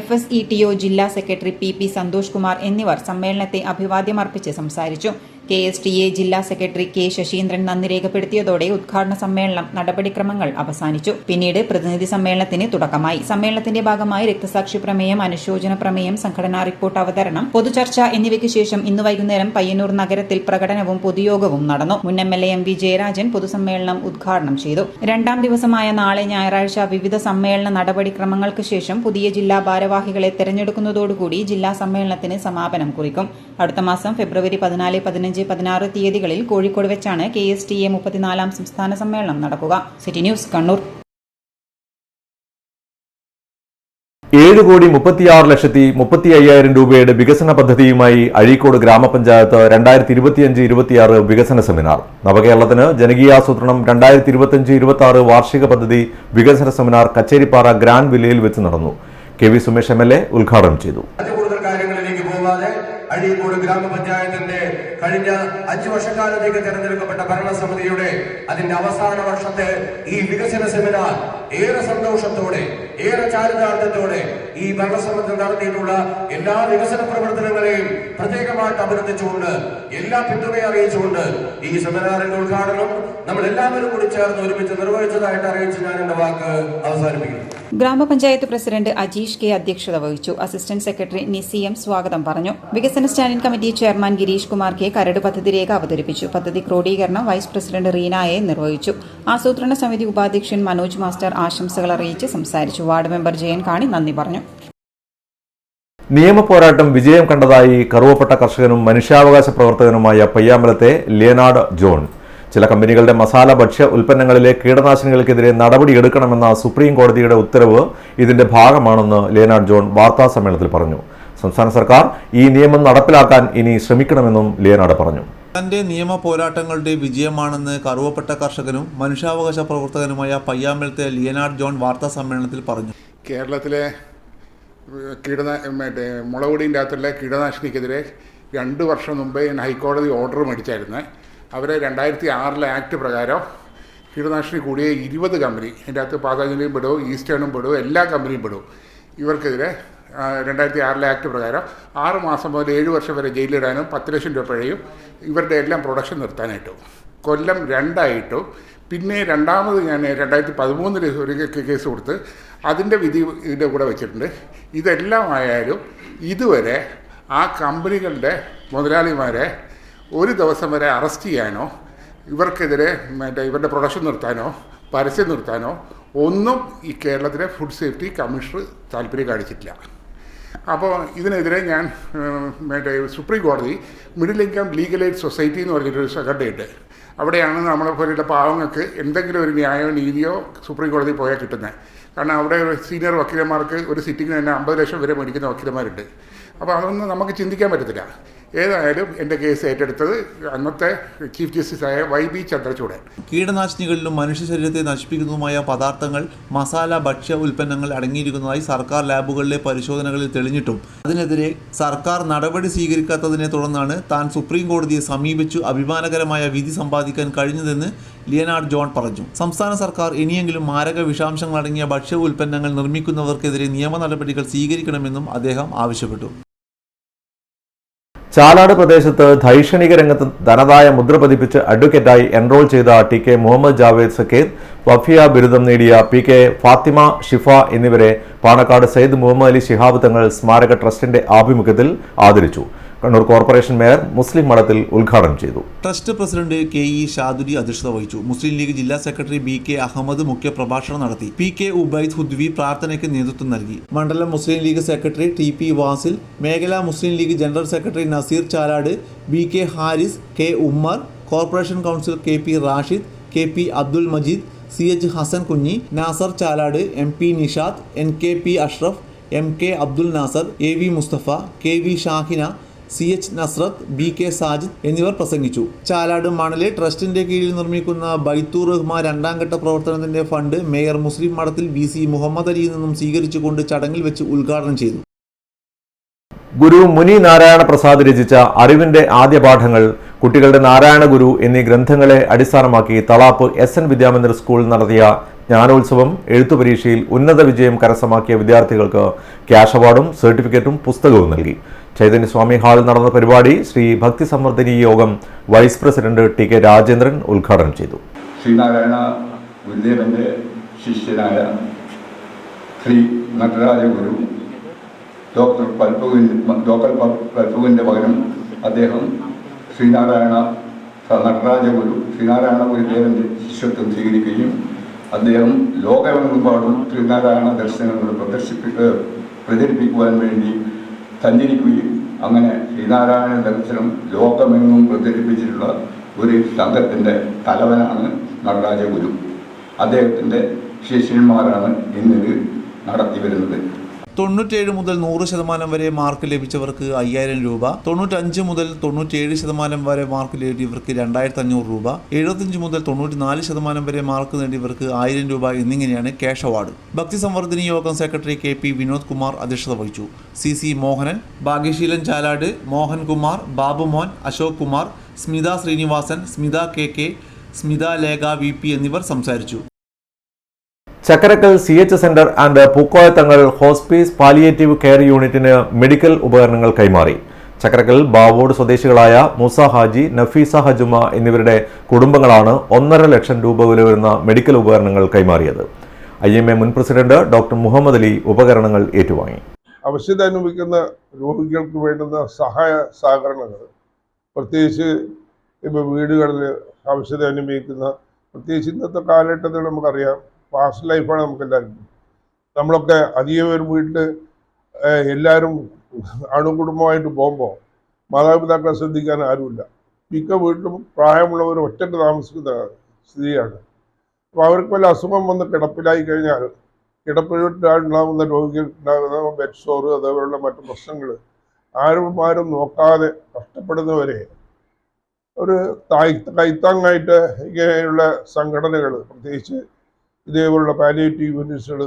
FSETO ജില്ലാ സെക്രട്ടറി PP സന്തോഷ് കുമാർ എന്നിവർ സമ്മേളനത്തെ അഭിവാദ്യമർപ്പിച്ച് സംസാരിച്ചു. KSTA ജില്ലാ സെക്രട്ടറി K. ശശീന്ദ്രൻ നന്ദി രേഖപ്പെടുത്തിയതോടെ ഉദ്ഘാടന സമ്മേളനം നടപടിക്രമങ്ങൾ അവസാനിച്ചു. പിന്നീട് പ്രതിനിധി സമ്മേളനത്തിന് തുടക്കമായി. സമ്മേളനത്തിന്റെ ഭാഗമായി രക്തസാക്ഷി പ്രമേയം, അനുശോചന പ്രമേയം, സംഘടനാ റിപ്പോർട്ട് അവതരണം, പൊതുചർച്ച എന്നിവയ്ക്ക് ശേഷം ഇന്ന് വൈകുന്നേരം പയ്യന്നൂർ നഗരത്തിൽ പ്രകടനവും പൊതുയോഗവും നടന്നു. മുൻ MLA MV ജയരാജൻ പൊതുസമ്മേളനം ഉദ്ഘാടനം ചെയ്തു. രണ്ടാം ദിവസമായ നാളെ ഞായറാഴ്ച വിവിധ സമ്മേളന നടപടിക്രമങ്ങൾക്ക് ശേഷം പുതിയ ജില്ലാ ഭാരവാഹികളെ തെരഞ്ഞെടുക്കുന്നതോടുകൂടി ജില്ലാ സമ്മേളനത്തിന് സമാപനം കുറിക്കും. അടുത്ത മാസം ഫെബ്രുവരി 14, 15, 16 തീയതികളിൽ കോഴിക്കോട് വെച്ചാണ് KSTA 34 സംസ്ഥാന സമ്മേളനം നടക്കുക. City news, Kannur. 7,36,35,000 രൂപയുടെ വികസന പദ്ധതിയുമായി അഴീക്കോട് ഗ്രാമപഞ്ചായത്ത് 2025-26 വികസന സെമിനാർ. നവകേരളത്തിന് ജനകീയാസൂത്രണം 2025-26 വാർഷിക പദ്ധതി വികസന സെമിനാർ കച്ചേരിപ്പാറ ഗ്രാൻഡ് വില്ലയിൽ വെച്ച് നടന്നു. KV സുമേഷ് MLA ഉദ്ഘാടനം ചെയ്തു. അഴീക്കോട് ഗ്രാമപഞ്ചായത്തിന്റെ കഴിഞ്ഞ 5 വർഷക്കാലത്തേക്ക് തെരഞ്ഞെടുക്കപ്പെട്ട ഭരണസമിതിയുടെ അതിന്റെ അവസാന വർഷത്തെ ഈ വികസന സെമിനാർ ഏറെ സന്തോഷത്തോടെ, ഏറെ ചാരിതാർത്ഥ്യത്തോടെ ഈ ഭരണസമിതി നടത്തിയിട്ടുള്ള എല്ലാ വികസന പ്രവർത്തനങ്ങളെയും പ്രത്യേകമായിട്ട് അഭിനന്ദിച്ചുകൊണ്ട്, എല്ലാ പിന്തുണയും അറിയിച്ചുകൊണ്ട് ഈ സെമിനാറിന്റെ ഉദ്ഘാടനം നമ്മൾ എല്ലാവരും കൂടി ചേർന്ന് ഒരുമിച്ച് നിർവഹിച്ചതായിട്ട് അറിയിച്ച് ഞാൻ എന്റെ വാക്ക് അവസാനിപ്പിക്കുന്നു. ഗ്രാമപഞ്ചായത്ത് പ്രസിഡന്റ് അജീഷ് K. അധ്യക്ഷത വഹിച്ചു. Assistant secretary Nisi M. സ്വാഗതം പറഞ്ഞു. വികസന standing committee chairman Girish Kumar K. കരട് പദ്ധതി രേഖ അവതരിപ്പിച്ചു. പദ്ധതി ക്രോഡീകരണം വൈസ് പ്രസിഡന്റ് റീന A. നിർവഹിച്ചു. ആസൂത്രണ സമിതി ഉപാധ്യക്ഷൻ മനോജ് മാസ്റ്റർ ആശംസകൾ അറിയിച്ച് സംസാരിച്ചു. വാർഡ് മെമ്പർ ജയൻ കാണി നന്ദി പറഞ്ഞു. നിയമപോരാട്ടം വിജയം കണ്ടതായി കറുവപ്പട്ട കർഷകനും മനുഷ്യാവകാശ പ്രവർത്തകനുമായ പയ്യാമ്പലത്തെ ലിയനാർഡ് ജോൺ. ചില കമ്പനികളുടെ മസാല ഭക്ഷ്യ ഉൽപ്പന്നങ്ങളിലെ കീടനാശിനികൾക്കെതിരെ നടപടിയെടുക്കണമെന്ന സുപ്രീം കോടതിയുടെ ഉത്തരവ് ഇതിന്റെ ഭാഗമാണെന്ന് ലിയനാർഡ് ജോൺ വാർത്താ സമ്മേളനത്തിൽ പറഞ്ഞു. സംസ്ഥാന സർക്കാർ ഈ നിയമം നടപ്പിലാക്കാൻ ഇനി ശ്രമിക്കണമെന്നും ലിയനാർഡ് പറഞ്ഞു. തന്റെ നിയമ പോരാട്ടങ്ങളുടെ വിജയമാണെന്ന് കറുവപ്പട്ട കർഷകനും മനുഷ്യാവകാശ പ്രവർത്തകനുമായ പയ്യാമ്പലത്തെ ലിയനാർഡ് ജോൺ വാർത്താ സമ്മേളനത്തിൽ പറഞ്ഞു. കേരളത്തിലെ മുളകുപൊടിൻ്റെ അകത്തുള്ള കീടനാശിനിക്കെതിരെ 2 വർഷം മുമ്പേ ഹൈക്കോടതി ഓർഡർ മേടിച്ചായിരുന്നു. അവരെ 2006 ആക്ട് പ്രകാരം കീടനാശിനി കൂടിയ 20 കമ്പനി, അതിൻ്റെ അകത്ത് പാതാജലിയും പെടും, ഈസ്റ്റേണും പെടും, എല്ലാ കമ്പനിയും പെടും. ഇവർക്കെതിരെ 2006 ആക്ട് പ്രകാരം 6 മാസം മുതൽ 7 വർഷം വരെ ജയിലിടാനും 10 ലക്ഷം രൂപ പിഴയും ഇവരുടെ എല്ലാം പ്രൊഡക്ഷൻ നിർത്താനായിട്ടു. കൊല്ലം 2 പിന്നെ രണ്ടാമത് ഞാൻ 2013 ഒരു കേസ് കൊടുത്ത് അതിൻ്റെ വിധി ഇതിൻ്റെ കൂടെ വെച്ചിട്ടുണ്ട്. ഇതെല്ലാം ആയാലും ഇതുവരെ ആ കമ്പനികളുടെ മുതലാളിമാരെ ഒരു ദിവസം വരെ അറസ്റ്റ് ചെയ്യാനോ ഇവർക്കെതിരെ ഇവരുടെ പ്രൊഡക്ഷൻ നിർത്താനോ പരസ്യം നിർത്താനോ ഒന്നും ഈ കേരളത്തിലെ ഫുഡ് സേഫ്റ്റി കമ്മീഷണർ താല്പര്യം കാണിച്ചിട്ടില്ല. അപ്പോൾ ഇതിനെതിരെ ഞാൻ സുപ്രീം കോടതി middle income legal aid society എന്ന് പറഞ്ഞിട്ടൊരു സംഘടനയുണ്ട്. അവിടെയാണ് നമ്മളെ പോലെയുള്ള പാവങ്ങൾക്ക് എന്തെങ്കിലും ഒരു ന്യായമോ നീതിയോ സുപ്രീം കോടതി പോയാൽ കിട്ടുന്നത്. കാരണം അവിടെ സീനിയർ വക്കീലന്മാർക്ക് ഒരു സിറ്റിങ്ങിന് തന്നെ 50 ലക്ഷം വരെ മേടിക്കുന്ന വക്കീലന്മാരുണ്ട്. അപ്പോൾ അതൊന്നും നമുക്ക് ചിന്തിക്കാൻ പറ്റത്തില്ല. ഏതായാലും എൻ്റെ കേസ് ഏറ്റെടുത്തത് അന്നത്തെ ചീഫ് ജസ്റ്റിസായ YB ചന്ദ്രചൂഡൻ. കീടനാശിനികളിലും മനുഷ്യ ശരീരത്തെ നശിപ്പിക്കുന്നതുമായ പദാർത്ഥങ്ങൾ, മസാല, ഭക്ഷ്യ ഉൽപ്പന്നങ്ങൾ അടങ്ങിയിരിക്കുന്നതായി സർക്കാർ ലാബുകളിലെ പരിശോധനകളിൽ തെളിഞ്ഞിട്ടും അതിനെതിരെ സർക്കാർ നടപടി സ്വീകരിക്കാത്തതിനെ തുടർന്നാണ് താൻ സുപ്രീം കോടതിയെ സമീപിച്ചു അഭിമാനകരമായ വിധി സമ്പാദിക്കാൻ കഴിഞ്ഞതെന്ന് ലിയനാർഡ് ജോൺ പറഞ്ഞു. സംസ്ഥാന സർക്കാർ ഇനിയെങ്കിലും മാരക വിഷാംശങ്ങൾ അടങ്ങിയ ഭക്ഷ്യ ഉൽപ്പന്നങ്ങൾ നിർമ്മിക്കുന്നവർക്കെതിരെ നിയമ നടപടികൾ സ്വീകരിക്കണമെന്നും അദ്ദേഹം ആവശ്യപ്പെട്ടു. ചാലാട് പ്രദേശത്ത് ധൈഷണിക രംഗത്ത് തനതായ മുദ്ര പതിപ്പിച്ച് അഡ്വക്കേറ്റായി എൻറോൾ ചെയ്ത TK മുഹമ്മദ് ജാവേദ് സക്കീർ, വഫിയ ബിരുദം നേടിയ PK ഫാത്തിമ ഷിഫ എന്നിവരെ പാണക്കാട് സയ്യിദ് മുഹമ്മദ് അലി ശിഹാബ് തങ്ങൾ സ്മാരക ട്രസ്റ്റിന്റെ ആഭിമുഖ്യത്തിൽ ആദരിച്ചു. കണ്ണൂർ കോർപ്പറേഷൻ മേയർ മുസ്ലിം മഠത്തിൽ ഉദ്ഘാടനം ചെയ്തു. ട്രസ്റ്റ് പ്രസിഡന്റ് KE ഷാദുരി അധ്യക്ഷത വഹിച്ചു. മുസ്ലിം ലീഗ് ജില്ലാ സെക്രട്ടറി BK അഹമ്മദ് മുഖ്യ പ്രഭാഷണം നടത്തി. PK ഉബൈദ് ഹുദ്വി പ്രാർത്ഥനയ്ക്ക് നേതൃത്വം നൽകി. മണ്ഡലം മുസ്ലിം ലീഗ് സെക്രട്ടറി TP വാസിൽ, മേഖലാ Muslim League general secretary Naseer Chalad, BK Haris, K Ummer, corporation councillor KP Rashid, KP Abdul Majeed, CH Hasan Kunhi, Nasar Chalad, MP Nishad, NKP Ashraf, MK Abdul Nasar, AV Mustafa, KV Shahina, CH Nazareth, BK Sajid എന്നിവർ പ്രസംഗിച്ചു. ചാലാട് മണല് ട്രസ്റ്റിന്റെ കീഴിൽ നിർമ്മിക്കുന്ന ബൈത്തൂർ റഹ്മാൻ രണ്ടാം ഘട്ട പ്രവർത്തനത്തിന്റെ ഫണ്ട് മേയർ മുസ്ലിം മഠത്തിൽ VC മുഹമ്മദ് അലിയിൽ നിന്നും സ്വീകരിച്ചുകൊണ്ട് ചടങ്ങിൽ വെച്ച് ഉദ്ഘാടനം ചെയ്തു. ഗുരു മുനി നാരായണ പ്രസാദ് രചിച്ച അറിവിന്റെ ആദ്യ പാഠങ്ങൾ, കുട്ടികളുടെ നാരായണ ഗുരു എന്നീ ഗ്രന്ഥങ്ങളെ അടിസ്ഥാനമാക്കി തളാപ്പ് SN വിദ്യാമന്ദിർ സ്കൂൾ നടത്തിയ ജ്ഞാനോത്സവം എഴുത്തു പരീക്ഷയിൽ ഉന്നത വിജയം കരസ്ഥമാക്കിയ വിദ്യാർത്ഥികൾക്ക് ക്യാഷ് അവാർഡും സർട്ടിഫിക്കറ്റും പുസ്തകവും നൽകി. ചൈതന്യസ്വാമി ഹാളിൽ നടന്ന പരിപാടി ശ്രീ ഭക്തി സംവർദ്ധനി യോഗം വൈസ് പ്രസിഡന്റ് TK രാജേന്ദ്രൻ ഉദ്ഘാടനം ചെയ്തു. ശ്രീനാരായണ ഗുരുദേവന്റെ ശിഷ്യനായ ശ്രീ നടരാജ ഗുരു ഡോക്ടർ പൽപ്പുവിൻ്റെ പകരം അദ്ദേഹം നടരാജ ഗുരുദേവന്റെ ശിഷ്യത്വം സ്വീകരിക്കുകയും അദ്ദേഹം ലോകമെമ്പാടും ശ്രീനാരായണ ദർശനങ്ങൾ പ്രചരിപ്പിക്കുവാൻ വേണ്ടി സഞ്ചരിക്കുകയും അങ്ങനെ ശ്രീനാരായണ ദർശനം ലോകമെങ്ങും പ്രചരിപ്പിച്ചിട്ടുള്ള ഒരു സംഘത്തിൻ്റെ തലവനാണ് നടരാജ ഗുരു. അദ്ദേഹത്തിൻ്റെ ശിഷ്യന്മാരാണ് ഇന്നിത് നടത്തി വരുന്നത്. 97 മുതൽ 100% വരെ മാർക്ക് ലഭിച്ചവർക്ക് 5000 രൂപ, 95 മുതൽ 97% വരെ മാർക്ക് നേടിയവർക്ക് 2500 രൂപ, 75 മുതൽ 94% വരെ മാർക്ക് നേടിയവർക്ക് 1000 രൂപ എന്നിങ്ങനെയാണ് ക്യാഷ് അവാർഡ്. ഭക്തി സംവർദ്ധനി യോഗം സെക്രട്ടറി KP വിനോദ് കുമാർ അധ്യക്ഷത വഹിച്ചു. CC Mohanan, ഭാഗ്യശീലൻ Chalad, Mohankumar, Babumon, Ashok Kumar, Smitha Sreenivasan, Smitha KK, Smitha Lekha VP എന്നിവർ സംസാരിച്ചു. Chakkarakkal CH centre and Pookkoya Thangal hospice palliative care യൂണിറ്റിന് മെഡിക്കൽ ഉപകരണങ്ങൾ കൈമാറി. ചക്കരക്കൽ ബാവോഡ് സ്വദേശികളായ മൂസ ഹാജി, നഫീസ ഹജുമ എന്നിവരുടെ കുടുംബങ്ങളാണ് 1.5 ലക്ഷം രൂപ വില വരുന്ന മെഡിക്കൽ ഉപകരണങ്ങൾ കൈമാറിയത്. IMA മുൻ പ്രസിഡന്റ് ഡോക്ടർ മുഹമ്മദ് അലി ഉപകരണങ്ങൾ ഏറ്റുവാങ്ങി. അവശത അനുഭവിക്കുന്ന രോഗികൾക്ക് വേണ്ടുന്ന സഹായ സഹകരണങ്ങൾ, പ്രത്യേകിച്ച് ഇപ്പോൾ വീടുകളിൽ അവശത അനുഭവിക്കുന്ന, പ്രത്യേകിച്ച് ഇന്നത്തെ കാലഘട്ടത്തിൽ നമുക്കറിയാം ഫാസ്റ്റ് ലൈഫാണ് നമുക്കെല്ലാവർക്കും. നമ്മളൊക്കെ അധികം പേർ വീട്ടിൽ എല്ലാവരും അണുകുടുംബമായിട്ട് പോകുമ്പോൾ മാതാപിതാക്കളെ ശ്രദ്ധിക്കാൻ ആരുമില്ല. മിക്ക വീട്ടിലും പ്രായമുള്ളവർ ഒറ്റയ്ക്ക് താമസിക്കുന്ന സ്ഥിതിയാണ്. അപ്പോൾ അവർക്ക് വല്ല അസുഖം വന്ന് കിടപ്പിലായി കഴിഞ്ഞാൽ കിടപ്പിലുണ്ടാകുന്ന രോഗികൾക്കുണ്ടാകുന്ന ബെഡ് സോറ് അതേപോലുള്ള മറ്റു പ്രശ്നങ്ങൾ ആരും നോക്കാതെ കഷ്ടപ്പെടുന്നവരെ ഒരു കൈത്താങ്ങായിട്ട് ഇങ്ങനെയുള്ള സംഘടനകൾ, പ്രത്യേകിച്ച് ഇതേപോലുള്ള പാലിയേറ്റീവ് യൂണിറ്റ്സുകൾ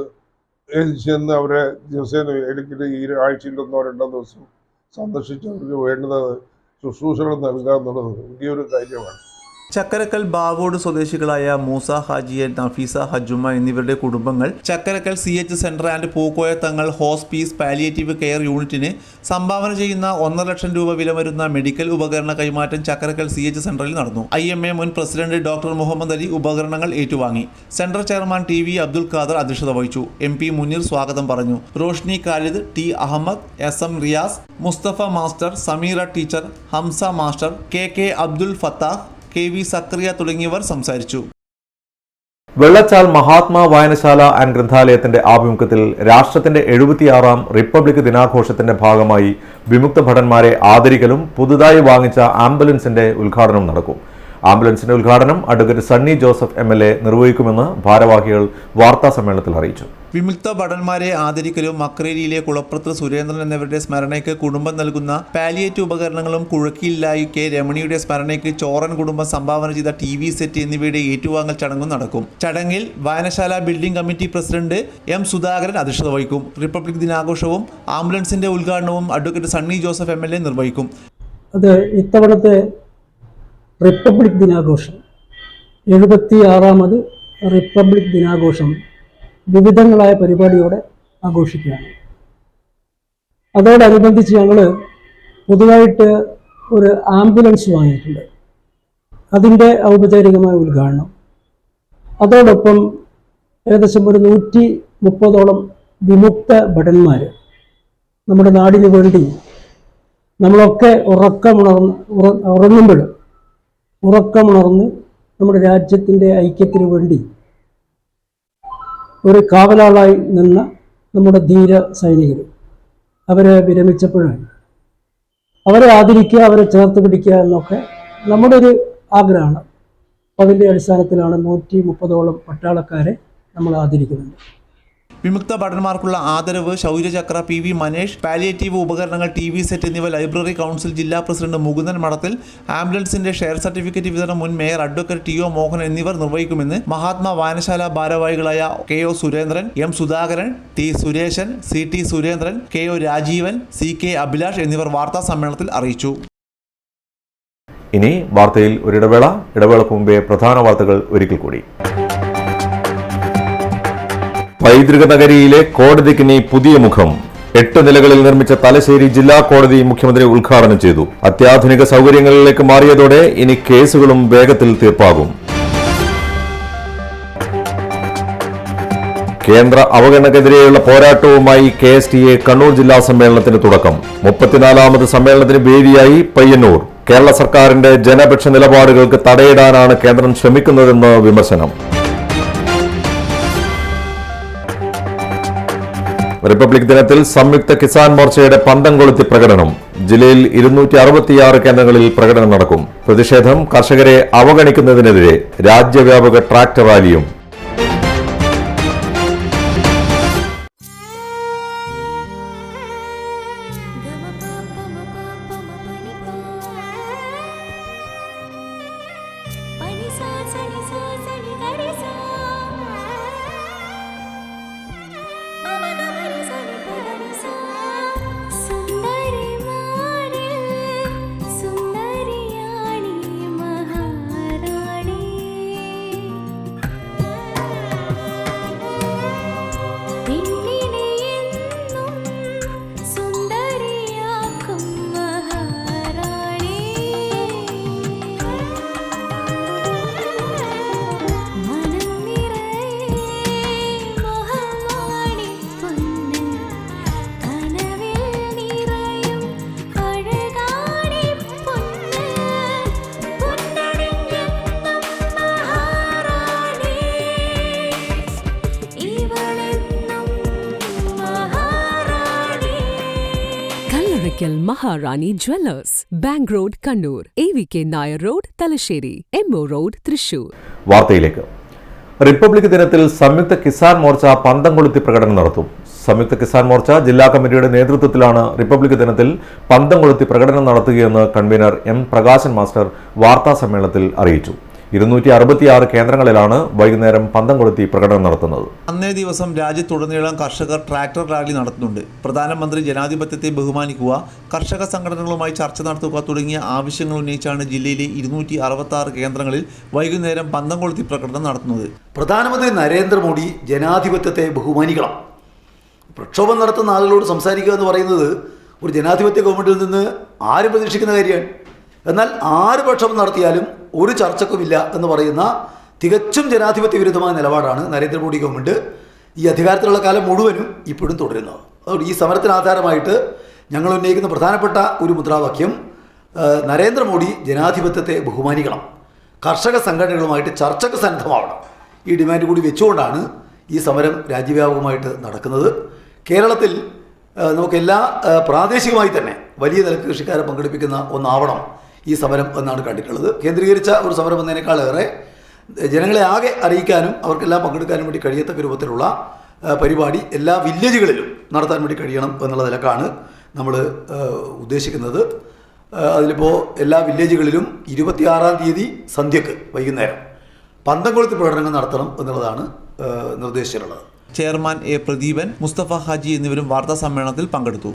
ചെന്ന് അവരെ ദിവസേന അല്ലെങ്കിൽ ഈ ആഴ്ചയിൽ 1-2 ദിവസം സന്ദർശിച്ച് അവർക്ക് വേണ്ടുന്നത് ശുശ്രൂഷകൾ നൽകുക എന്നുള്ളത് വലിയൊരു കാര്യമാണ്. ചക്കരക്കൽ ബാവോഡ് സ്വദേശികളായ മൂസ ഹാജിയൻ, നഫീസ ഹജുമ എന്നിവരുടെ കുടുംബങ്ങൾ Chakkarakkal CH centre and Pookkoya Thangal hospice palliative care യൂണിറ്റിന് സംഭാവന ചെയ്യുന്ന 1.5 ലക്ഷം രൂപ വില വരുന്ന മെഡിക്കൽ ഉപകരണ കൈമാറ്റം ചക്കരക്കൽ CH സെന്ററിൽ നടന്നു. IMA മുൻ പ്രസിഡന്റ് ഡോക്ടർ മുഹമ്മദ് അലി ഉപകരണങ്ങൾ ഏറ്റുവാങ്ങി. Centre chairman TV Abdul Khader അധ്യക്ഷത വഹിച്ചു. MP മുനീർ സ്വാഗതം പറഞ്ഞു. Roshni Khalid, T Ahmed, SM Riyas, Mustafa master, Sameera teacher, Hamsa master, KK Abdul Fathah, KV Zakariya തുടങ്ങിയവർ സംസാരിച്ചു. വെള്ളച്ചാൽ മഹാത്മാ വായനശാല ആൻഡ് ഗ്രന്ഥാലയത്തിന്റെ ആഭിമുഖ്യത്തിൽ രാഷ്ട്രത്തിന്റെ 76ാം റിപ്പബ്ലിക് ദിനാഘോഷത്തിന്റെ ഭാഗമായി വിമുക്ത ഭടന്മാരെ ആദരിക്കലും പുതുതായി വാങ്ങിച്ച ആംബുലൻസിന്റെ ഉദ്ഘാടനം നടക്കും. ആംബുലൻസിന്റെ ഉദ്ഘാടനം അഡ്വക്കേറ്റ് സണ്ണി ജോസഫ് MLA നിർവഹിക്കുമെന്ന് ഭാരവാഹികൾ വാർത്താ സമ്മേളനത്തിൽ അറിയിച്ചു. വിമുക്ത ഭടന്മാരെ ആദരിക്കലും മക്രേരിയിലെ കുളപ്പുറത്ത് സുരേന്ദ്രൻ എന്നിവരുടെ സ്മരണയ്ക്ക് കുടുംബം നൽകുന്ന പാലിയേറ്റീവ് ഉപകരണങ്ങളും കുഴക്കിയില്ലായി കെ രമണിയുടെ സ്മരണയ്ക്ക് ചോറൻ കുടുംബം സംഭാവന ചെയ്ത TV സെറ്റ് എന്നിവയുടെ ഏറ്റുവാങ്ങൽ ചടങ്ങും നടക്കും. ചടങ്ങിൽ വായനശാല building committee president M. Sudhakaran അധ്യക്ഷത വഹിക്കും. റിപ്പബ്ലിക് ദിനാഘോഷവും ആംബുലൻസിന്റെ ഉദ്ഘാടനവും അഡ്വക്കേറ്റ് സണ്ണി ജോസഫ് MLA നിർവഹിക്കും. അത് ഇത്തവണത്തെ റിപ്പബ്ലിക് ദിനാഘോഷം 76ാമത് റിപ്പബ്ലിക് ദിനാഘോഷം വിവിധങ്ങളായ പരിപാടിയോടെ ആഘോഷിക്കുകയാണ്. അതോടനുബന്ധിച്ച് ഞങ്ങൾ പൊതുവായിട്ട് ഒരു ആംബുലൻസ് വാങ്ങിയിട്ടുണ്ട്. അതിൻ്റെ ഔപചാരികമായ ഉദ്ഘാടനം, അതോടൊപ്പം ഏകദേശം ഒരു 130ഓളം വിമുക്ത ഭടന്മാർ നമ്മുടെ നാടിന് വേണ്ടി നമ്മളൊക്കെ ഉറക്കമുണർന്ന് നമ്മുടെ രാജ്യത്തിൻ്റെ ഐക്യത്തിന് വേണ്ടി ഒരു കാവലാളായി നിന്ന നമ്മുടെ ധീര സൈനികർ അവരെ വിരമിച്ചപ്പോഴാണ് അവരെ ആദരിക്കുക, അവരെ ചേർത്ത് പിടിക്കുക എന്നൊക്കെ നമ്മുടെ ഒരു ആഗ്രഹമാണ്. അതിൻ്റെ അടിസ്ഥാനത്തിലാണ് 130ഓളം പട്ടാളക്കാരെ നമ്മൾ ആദരിക്കുന്നുണ്ട്. വിമുക്ത ഭടന്മാർക്കുള്ള ആദരവ്, ശൗര്യചക്ര, PV മനേഷ്, പാലിയേറ്റീവ് ഉപകരണങ്ങൾ, TV സെറ്റ് എന്നിവ ലൈബ്രറി കൗൺസിൽ ജില്ലാ പ്രസിഡന്റ് മുകുന്ദൻ മഠത്തിൽ, ആംബുലൻസിന്റെ ഷെയർ സർട്ടിഫിക്കറ്റ് വിതരണം മുൻ മേയർ അഡ്വക്കേറ്റ് TO മോഹൻ എന്നിവർ നിർവഹിക്കുമെന്ന് മഹാത്മാ വായനശാല ഭാരവാഹികളായ KO Surendran, M. Sudhakaran, T. Sureshan, CT Surendran, KO Rajeevan, CK Abhilash എന്നിവർ വാർത്താ സമ്മേളനത്തിൽ അറിയിച്ചു. ഇനി വാർത്തയിൽ ഇടവേളക്ക് മുമ്പേ പ്രധാന വാർത്തകൾ ഒരിക്കൽ കൂടി. പൈതൃക നഗരിയിലെ കോടതിക്ക് ഇനി പുതിയ മുഖം. 8 നിലകളിൽ നിർമ്മിച്ച തലശ്ശേരി ജില്ലാ കോടതി മുഖ്യമന്ത്രി ഉദ്ഘാടനം ചെയ്തു. അത്യാധുനിക സൗകര്യങ്ങളിലേക്ക് മാറിയതോടെ ഇനി കേസുകളും വേഗത്തിൽ തീർപ്പാകും. കേന്ദ്ര അവഗണനക്കെതിരെയുള്ള പോരാട്ടവുമായി KSTA കണ്ണൂർ ജില്ലാ സമ്മേളനത്തിന് തുടക്കം. 34ാമത് സമ്മേളനത്തിന് വേദിയായി പയ്യന്നൂർ. കേരള സർക്കാരിന്റെ ജനപക്ഷ നിലപാടുകൾക്ക് തടയിടാനാണ് കേന്ദ്രം ശ്രമിക്കുന്നതെന്ന് വിമർശനം. റിപ്പബ്ലിക് ദിനത്തിൽ സംയുക്ത കിസാൻ മോർച്ചയുടെ പന്തം കൊളുത്തി പ്രകടനം. ജില്ലയിൽ 266 കേന്ദ്രങ്ങളിൽ പ്രകടനം നടക്കും. പ്രതിഷേധം കർഷകരെ അവഗണിക്കുന്നതിനെതിരെ രാജ്യവ്യാപക ട്രാക്ടർ റാലിയും. Maharani jewellers, bank road Kannur, AVK Nair road Thalassery, MO road Thrissur. വാർത്തയിലേക്ക്. റിപ്പബ്ലിക് ദിനത്തിൽ സംയുക്ത കിസാൻ മോർച്ച പന്തം കൊളുത്തി പ്രകടനം നടത്തും. സംയുക്ത കിസാൻ മോർച്ച ജില്ലാ കമ്മിറ്റിയുടെ നേതൃത്വത്തിലാണ് റിപ്പബ്ലിക് ദിനത്തിൽ പന്തം കൊളുത്തി പ്രകടനം നടത്തുകയെന്ന് കൺവീനർ M. പ്രകാശൻ മാസ്റ്റർ വാർത്താ സമ്മേളനത്തിൽ അറിയിച്ചു. 266 കേന്ദ്രങ്ങളിലാണ് വൈകുന്നേരം പന്തം കൊളുത്തി പ്രകടനം നടത്തുന്നത്. അന്നേ ദിവസം രാജ്യത്തുടനീളം കർഷകർ ട്രാക്ടർ റാലി നടത്തുന്നുണ്ട്. പ്രധാനമന്ത്രി ജനാധിപത്യത്തെ ബഹുമാനിക്കുക, കർഷക സംഘടനകളുമായി ചർച്ച നടത്തുക തുടങ്ങിയ ആവശ്യങ്ങൾ ഉന്നയിച്ചാണ് ജില്ലയിലെ 266 കേന്ദ്രങ്ങളിൽ വൈകുന്നേരം പന്തം കൊളുത്തി പ്രകടനം നടത്തുന്നത്. പ്രധാനമന്ത്രി നരേന്ദ്രമോദി ജനാധിപത്യത്തെ ബഹുമാനിക്കണം. പ്രക്ഷോഭം നടത്തുന്ന ആളുകളോട് സംസാരിക്കുക എന്ന് പറയുന്നത് ഒരു ജനാധിപത്യ ഗവൺമെന്റിൽ നിന്ന് ആരും പ്രതീക്ഷിക്കുന്ന കാര്യമാണ്. എന്നാൽ ആര് പ്രക്ഷോഭം നടത്തിയാലും ഒരു ചർച്ചക്കുമില്ല എന്ന് പറയുന്ന തികച്ചും ജനാധിപത്യ വിരുദ്ധമായ നിലപാടാണ് നരേന്ദ്രമോദി ഗവൺമെൻറ് ഈ അധികാരത്തിലുള്ള കാലം മുഴുവനും ഇപ്പോഴും തുടരുന്നത്. അതുകൊണ്ട് ഈ സമരത്തിന് ആധാരമായിട്ട് ഞങ്ങൾ ഉന്നയിക്കുന്ന പ്രധാനപ്പെട്ട ഒരു മുദ്രാവാക്യം നരേന്ദ്രമോദി ജനാധിപത്യത്തെ ബഹുമാനിക്കണം, കർഷക സംഘടനകളുമായിട്ട് ചർച്ചയ്ക്ക് സന്നദ്ധമാവണം. ഈ ഡിമാൻഡ് കൂടി വെച്ചുകൊണ്ടാണ് ഈ സമരം രാജ്യവ്യാപകമായിട്ട് നടക്കുന്നത്. കേരളത്തിൽ നമുക്കെല്ലാ പ്രാദേശികമായി തന്നെ വലിയ നിലക്ക് കൃഷിക്കാരെ പങ്കെടുപ്പിക്കുന്ന ഒന്നാവണം ഈ സമരം എന്നാണ് കണ്ടിട്ടുള്ളത്. കേന്ദ്രീകരിച്ച ഒരു സമരം എന്നതിനേക്കാളേറെ ജനങ്ങളെ ആകെ അറിയിക്കാനും അവർക്കെല്ലാം പങ്കെടുക്കാനും വേണ്ടി കഴിയത്തക്ക രൂപത്തിലുള്ള പരിപാടി എല്ലാ വില്ലേജുകളിലും നടത്താൻ വേണ്ടി കഴിയണം എന്നുള്ള നിലക്കാണ് നമ്മൾ ഉദ്ദേശിക്കുന്നത്. അതിലിപ്പോൾ എല്ലാ വില്ലേജുകളിലും 26-ാം തീയതി സന്ധ്യക്ക് വൈകുന്നേരം പന്തംകൊളുത്ത് പ്രകടനങ്ങൾ നടത്തണം എന്നുള്ളതാണ് നിർദ്ദേശിച്ചിട്ടുള്ളത്. ചെയർമാൻ എ പ്രദീപൻ, മുസ്തഫ ഹാജി എന്നിവരും വാർത്താ സമ്മേളനത്തിൽ പങ്കെടുത്തു.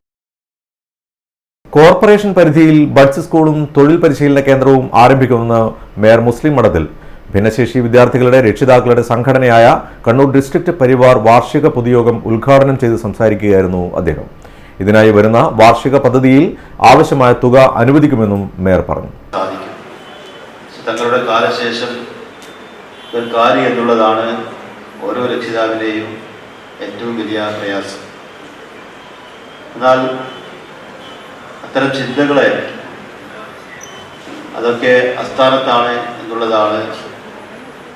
കോർപ്പറേഷൻ പരിധിയിൽ ബഡ്സ് സ്കൂളും തൊഴിൽ പരിശീലന കേന്ദ്രവും ആരംഭിക്കുമെന്ന് മേയർ മുസ്ലിം മഠത്തിൽ. ഭിന്നശേഷി വിദ്യാർത്ഥികളുടെ രക്ഷിതാക്കളുടെ സംഘടനയായ കണ്ണൂർ ഡിസ്ട്രിക്ട് പരിവാർ വാർഷിക പൊതുയോഗം ഉദ്ഘാടനം ചെയ്ത് സംസാരിക്കുകയായിരുന്നു അദ്ദേഹം. ഇതിനായി വരുന്ന വാർഷിക പദ്ധതിയിൽ ആവശ്യമായ തുക അനുവദിക്കുമെന്നും മേയർ പറഞ്ഞു. തങ്ങളുടെ കാലശേഷം ഒരു കാര്യം എന്നുള്ളതാണ് ഓരോ രക്ഷിതാവിൻ്റെയും ഏറ്റവും വലിയ പ്രയാസം. എന്നാൽ അത്തരം ചിന്തകളെ അതൊക്കെ അസ്ഥാനത്താണ് എന്നുള്ളതാണ്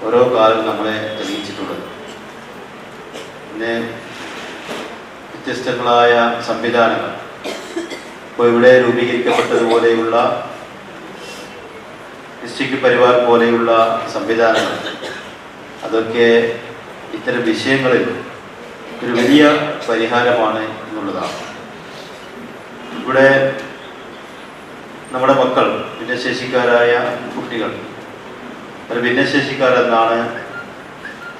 ഓരോ കാലം നമ്മളെ തെളിയിച്ചിട്ടുള്ളത്. പിന്നെ വ്യത്യസ്തങ്ങളായ സംവിധാനങ്ങൾ ഇപ്പോൾ ഇവിടെ രൂപീകരിക്കപ്പെട്ടതുപോലെയുള്ള ഡിസ്ട്രിക്ട് പരിവാർ പോലെയുള്ള സംവിധാനങ്ങൾ അതൊക്കെ ഇത്തരം വിഷയങ്ങളിൽ ഒരു വലിയ പരിഹാരമാണ് എന്നുള്ളതാണ്. ഇവിടെ നമ്മുടെ മക്കൾ ഭിന്നശേഷിക്കാരായ കുട്ടികൾ ഒരു ഭിന്നശേഷിക്കാരെന്നാണ്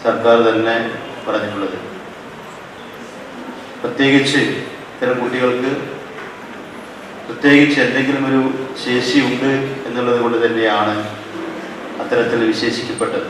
സർക്കാർ തന്നെ പറഞ്ഞിട്ടുള്ളത്. പ്രത്യേകിച്ച് ഇത്തരം കുട്ടികൾക്ക് പ്രത്യേകിച്ച് എന്തെങ്കിലും ഒരു ശേഷിയുണ്ട് എന്നുള്ളത് കൊണ്ട് തന്നെയാണ് അത്തരത്തിൽ വിശേഷിക്കപ്പെട്ടത്.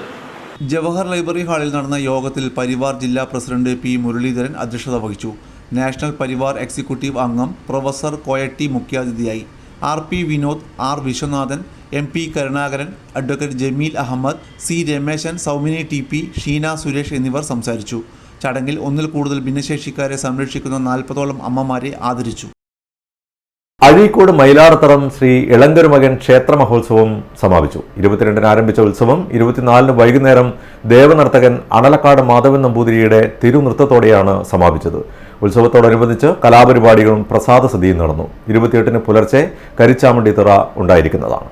ജവഹർ ലൈബ്രറി ഹാളിൽ നടന്ന യോഗത്തിൽ പരിവാർ ജില്ലാ പ്രസിഡന്റ് പി മുരളീധരൻ അധ്യക്ഷത വഹിച്ചു. നാഷണൽ പരിവാർ എക്സിക്യൂട്ടീവ് അംഗം പ്രൊഫസർ കോയട്ടി മുഖ്യാതിഥിയായി. R P Vinod, R Viswanathan, M P Karunakaran, advocate Jameel Ahmed, C Rameshan, Soumini T P, Sheena Suresh എന്നിവർ സംസാരിച്ചു. ചടങ്ങിൽ ഒന്നിൽ കൂടുതൽ ഭിന്നശേഷിക്കാരെ സംരക്ഷിക്കുന്ന 40ഓളം അമ്മമാരെ ആദരിച്ചു. അഴീക്കോട് മയിലാറത്തറം ശ്രീ ഇളങ്കരുമകൻ ക്ഷേത്ര മഹോത്സവം സമാപിച്ചു. 22-ന് ആരംഭിച്ച ഉത്സവം 24-ന് വൈകുന്നേരം ദേവനർത്തകൻ അണലക്കാട് മാധവൻ നമ്പൂതിരിയുടെ തിരുനൃത്തത്തോടെയാണ് സമാപിച്ചത്. ഉത്സവത്തോടനുബന്ധിച്ച് കലാപരിപാടികളും പ്രസാദ സദ്യയും നടന്നു. 28-ന് പുലർച്ചെ കരിച്ചാമണ്ടി തിറ ഉണ്ടായിരിക്കുന്നതാണ്.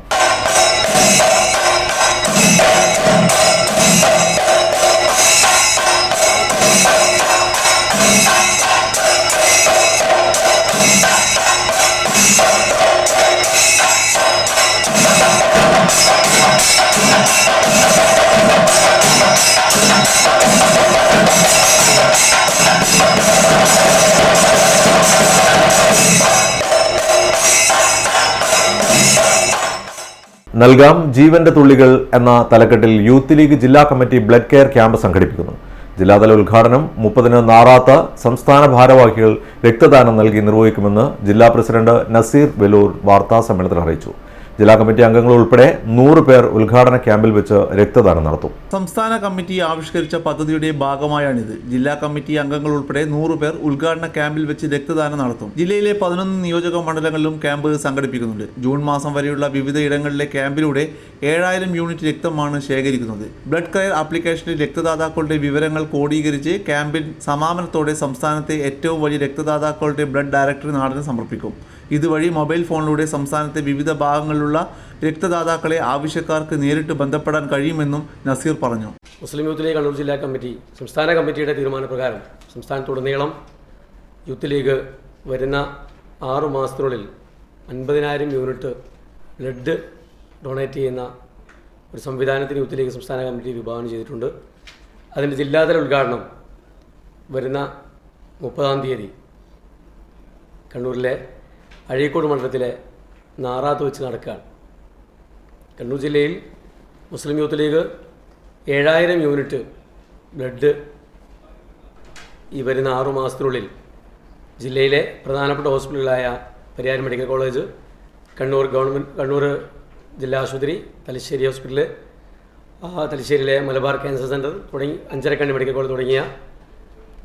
നൽകാം ജീവന്റെ തുള്ളികൾ എന്ന തലക്കെട്ടിൽ യൂത്ത് ലീഗ് ജില്ലാ കമ്മിറ്റി ബ്ലഡ് കെയർ ക്യാമ്പ് സംഘടിപ്പിക്കുന്നു. ജില്ലാതല ഉദ്ഘാടനം 30-ന് നാറാത്ത് സംസ്ഥാന ഭാരവാഹികൾ രക്തദാനം നൽകി നിർവഹിക്കുമെന്ന് ജില്ലാ പ്രസിഡന്റ് നസീർ വെലൂർ വാർത്താ സമ്മേളനത്തിൽ അറിയിച്ചു. ജില്ലാ കമ്മിറ്റി അംഗങ്ങൾ ഉൾപ്പെടെ 100 പേർ ഉദ്ഘാടന ക്യാമ്പിൽ വെച്ച് രക്തദാനം നടത്തും. സംസ്ഥാന കമ്മിറ്റി ആവിഷ്കരിച്ച പദ്ധതിയുടെ ഭാഗമായാണിത്. ജില്ലാ കമ്മിറ്റി അംഗങ്ങൾ ഉൾപ്പെടെ 100 പേർ ഉദ്ഘാടന ക്യാമ്പിൽ വെച്ച് രക്തദാനം നടത്തും. ജില്ലയിലെ 11 നിയോജക മണ്ഡലങ്ങളിലും ക്യാമ്പ് സംഘടിപ്പിക്കുന്നുണ്ട്. ജൂൺ മാസം വരെയുള്ള വിവിധ ഇടങ്ങളിലെ ക്യാമ്പിലൂടെ 7000 യൂണിറ്റ് രക്തമാണ് ശേഖരിക്കുന്നത്. ബ്ലഡ് കെയർ ആപ്ലിക്കേഷനിൽ രക്തദാതാക്കളുടെ വിവരങ്ങൾ കോഡീകരിച്ച് ക്യാമ്പിൽ സമാപനത്തോടെ സംസ്ഥാനത്തെ ഏറ്റവും വലിയ രക്തദാതാക്കളുടെ ബ്ലഡ് ഡയറക്ടറി നാടിന് സമർപ്പിക്കും. ഇതുവഴി മൊബൈൽ ഫോണിലൂടെ സംസ്ഥാനത്തെ വിവിധ ഭാഗങ്ങളിലുള്ള രക്തദാതാക്കളെ ആവശ്യക്കാർക്ക് നേരിട്ട് ബന്ധപ്പെടാൻ കഴിയുമെന്നും നസീർ പറഞ്ഞു. മുസ്ലിം യൂത്ത് ലീഗ് കണ്ണൂർ ജില്ലാ കമ്മിറ്റി സംസ്ഥാന കമ്മിറ്റിയുടെ തീരുമാനപ്രകാരം സംസ്ഥാനത്തുടനീളം യൂത്ത് ലീഗ് വരുന്ന 6 മാസത്തിനുള്ളിൽ 50,000 യൂണിറ്റ് ബ്ലഡ് ഡൊണേറ്റ് ചെയ്യുന്ന ഒരു സംവിധാനത്തിന് യൂത്ത് ലീഗ് സംസ്ഥാന കമ്മിറ്റി വിഭാവനം ചെയ്തിട്ടുണ്ട്. അതിൻ്റെ ജില്ലാതല ഉദ്ഘാടനം വരുന്ന 30-ാം തീയതി കണ്ണൂരിലെ അഴീക്കോട് മണ്ഡലത്തിലെ നാറാത്ത് വെച്ച് നടക്കുകയാണ്. കണ്ണൂർ ജില്ലയിൽ മുസ്ലിം യൂത്ത് ലീഗ് 7000 യൂണിറ്റ് ബ്ലഡ് ഈ വരുന്ന 6 മാസത്തിനുള്ളിൽ ജില്ലയിലെ പ്രധാനപ്പെട്ട ഹോസ്പിറ്റലുകളായ പരിയാരം മെഡിക്കൽ കോളേജ്, കണ്ണൂർ ജില്ലാ ആശുപത്രി, തലശ്ശേരി ഹോസ്പിറ്റൽ, തലശ്ശേരിയിലെ മലബാർ ക്യാൻസർ സെൻറ്റർ തുടങ്ങി അഞ്ചരക്കണ്ടി മെഡിക്കൽ കോളേജ് തുടങ്ങിയ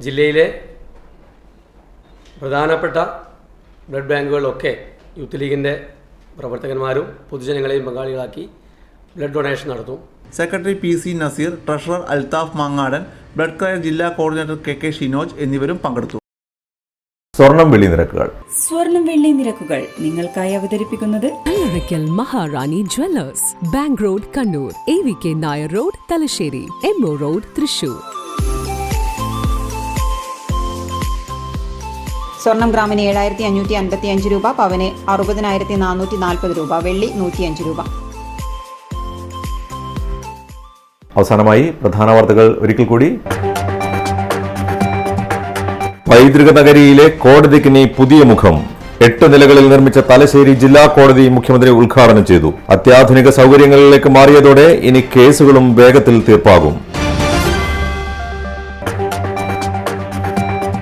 ജില്ലയിലെ പ്രധാനപ്പെട്ട ബ്ലഡ് ബാങ്കുകളിലൊക്കെ യൂത്ത് ലീഗിൻ്റെ പ്രവർത്തകന്മാരും പൊതുജനങ്ങളെയും പങ്കാളികളാക്കി ബ്ലഡ് ഡൊണേഷൻ നടത്തും. Secretary P C Naseer, treasurer Althaf Mangadan, blood care ജില്ലാ കോർഡിനേറ്റർ കെ കെ ഷിനോജ് എന്നിവരും പങ്കെടുത്തു. സ്വർണം വെള്ളി നിരക്കുകൾ നിങ്ങൾക്കായി അവതരിപ്പിക്കുന്നത് Azhikkal Maharani jewellers, bank road Kannur, AVK Nair road Thalassery, MO road Thrissur. സ്വർണം ഗ്രാമിന് 7,555 രൂപ, പവന് 60,440 രൂപ, വെള്ളി 105 രൂപ. അവസാനമായി പ്രധാന വാർത്തകൾ ഒരിക്കൽ കൂടി. പൈതൃക നഗരിയിലെ കോടതിക്ക് ഇനി പുതിയ മുഖം. 8 നിലകളിൽ നിർമ്മിച്ച തലശ്ശേരി ജില്ലാ കോടതി മുഖ്യമന്ത്രി ഉദ്ഘാടനം ചെയ്തു. അത്യാധുനിക സൗകര്യങ്ങളിലേക്ക് മാറിയതോടെ ഇനി കേസുകളും വേഗത്തിൽ തീർപ്പാകും.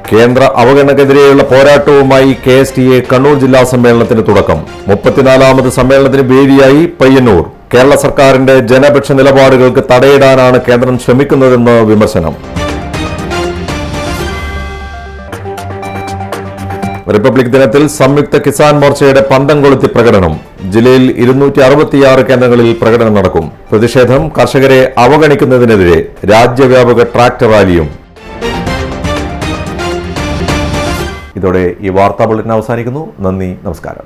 കേന്ദ്ര അവഗണനക്കെതിരെയുള്ള പോരാട്ടവുമായി KSTA കണ്ണൂർ ജില്ലാ സമ്മേളനത്തിന് തുടക്കം. 34ാമത് സമ്മേളനത്തിന് വേദിയായി പയ്യന്നൂർ. കേരള സർക്കാരിന്റെ ജനപക്ഷ നിലപാടുകൾക്ക് തടയിടാനാണ് കേന്ദ്രം ശ്രമിക്കുന്നതെന്ന് വിമർശനം. റിപ്പബ്ലിക് ദിനത്തിൽ സംയുക്ത കിസാൻ മോർച്ചയുടെ പന്തം കൊളുത്തി പ്രകടനം. ജില്ലയിൽ 266 കേന്ദ്രങ്ങളിൽ പ്രകടനം നടക്കും. പ്രതിഷേധം കർഷകരെ അവഗണിക്കുന്നതിനെതിരെ രാജ്യവ്യാപക ട്രാക്ടർ റാലിയും. ഇതോടെ ഈ വാർത്താ ബുള്ളറ്റിൻ അവസാനിക്കുന്നു. നന്ദി, നമസ്കാരം.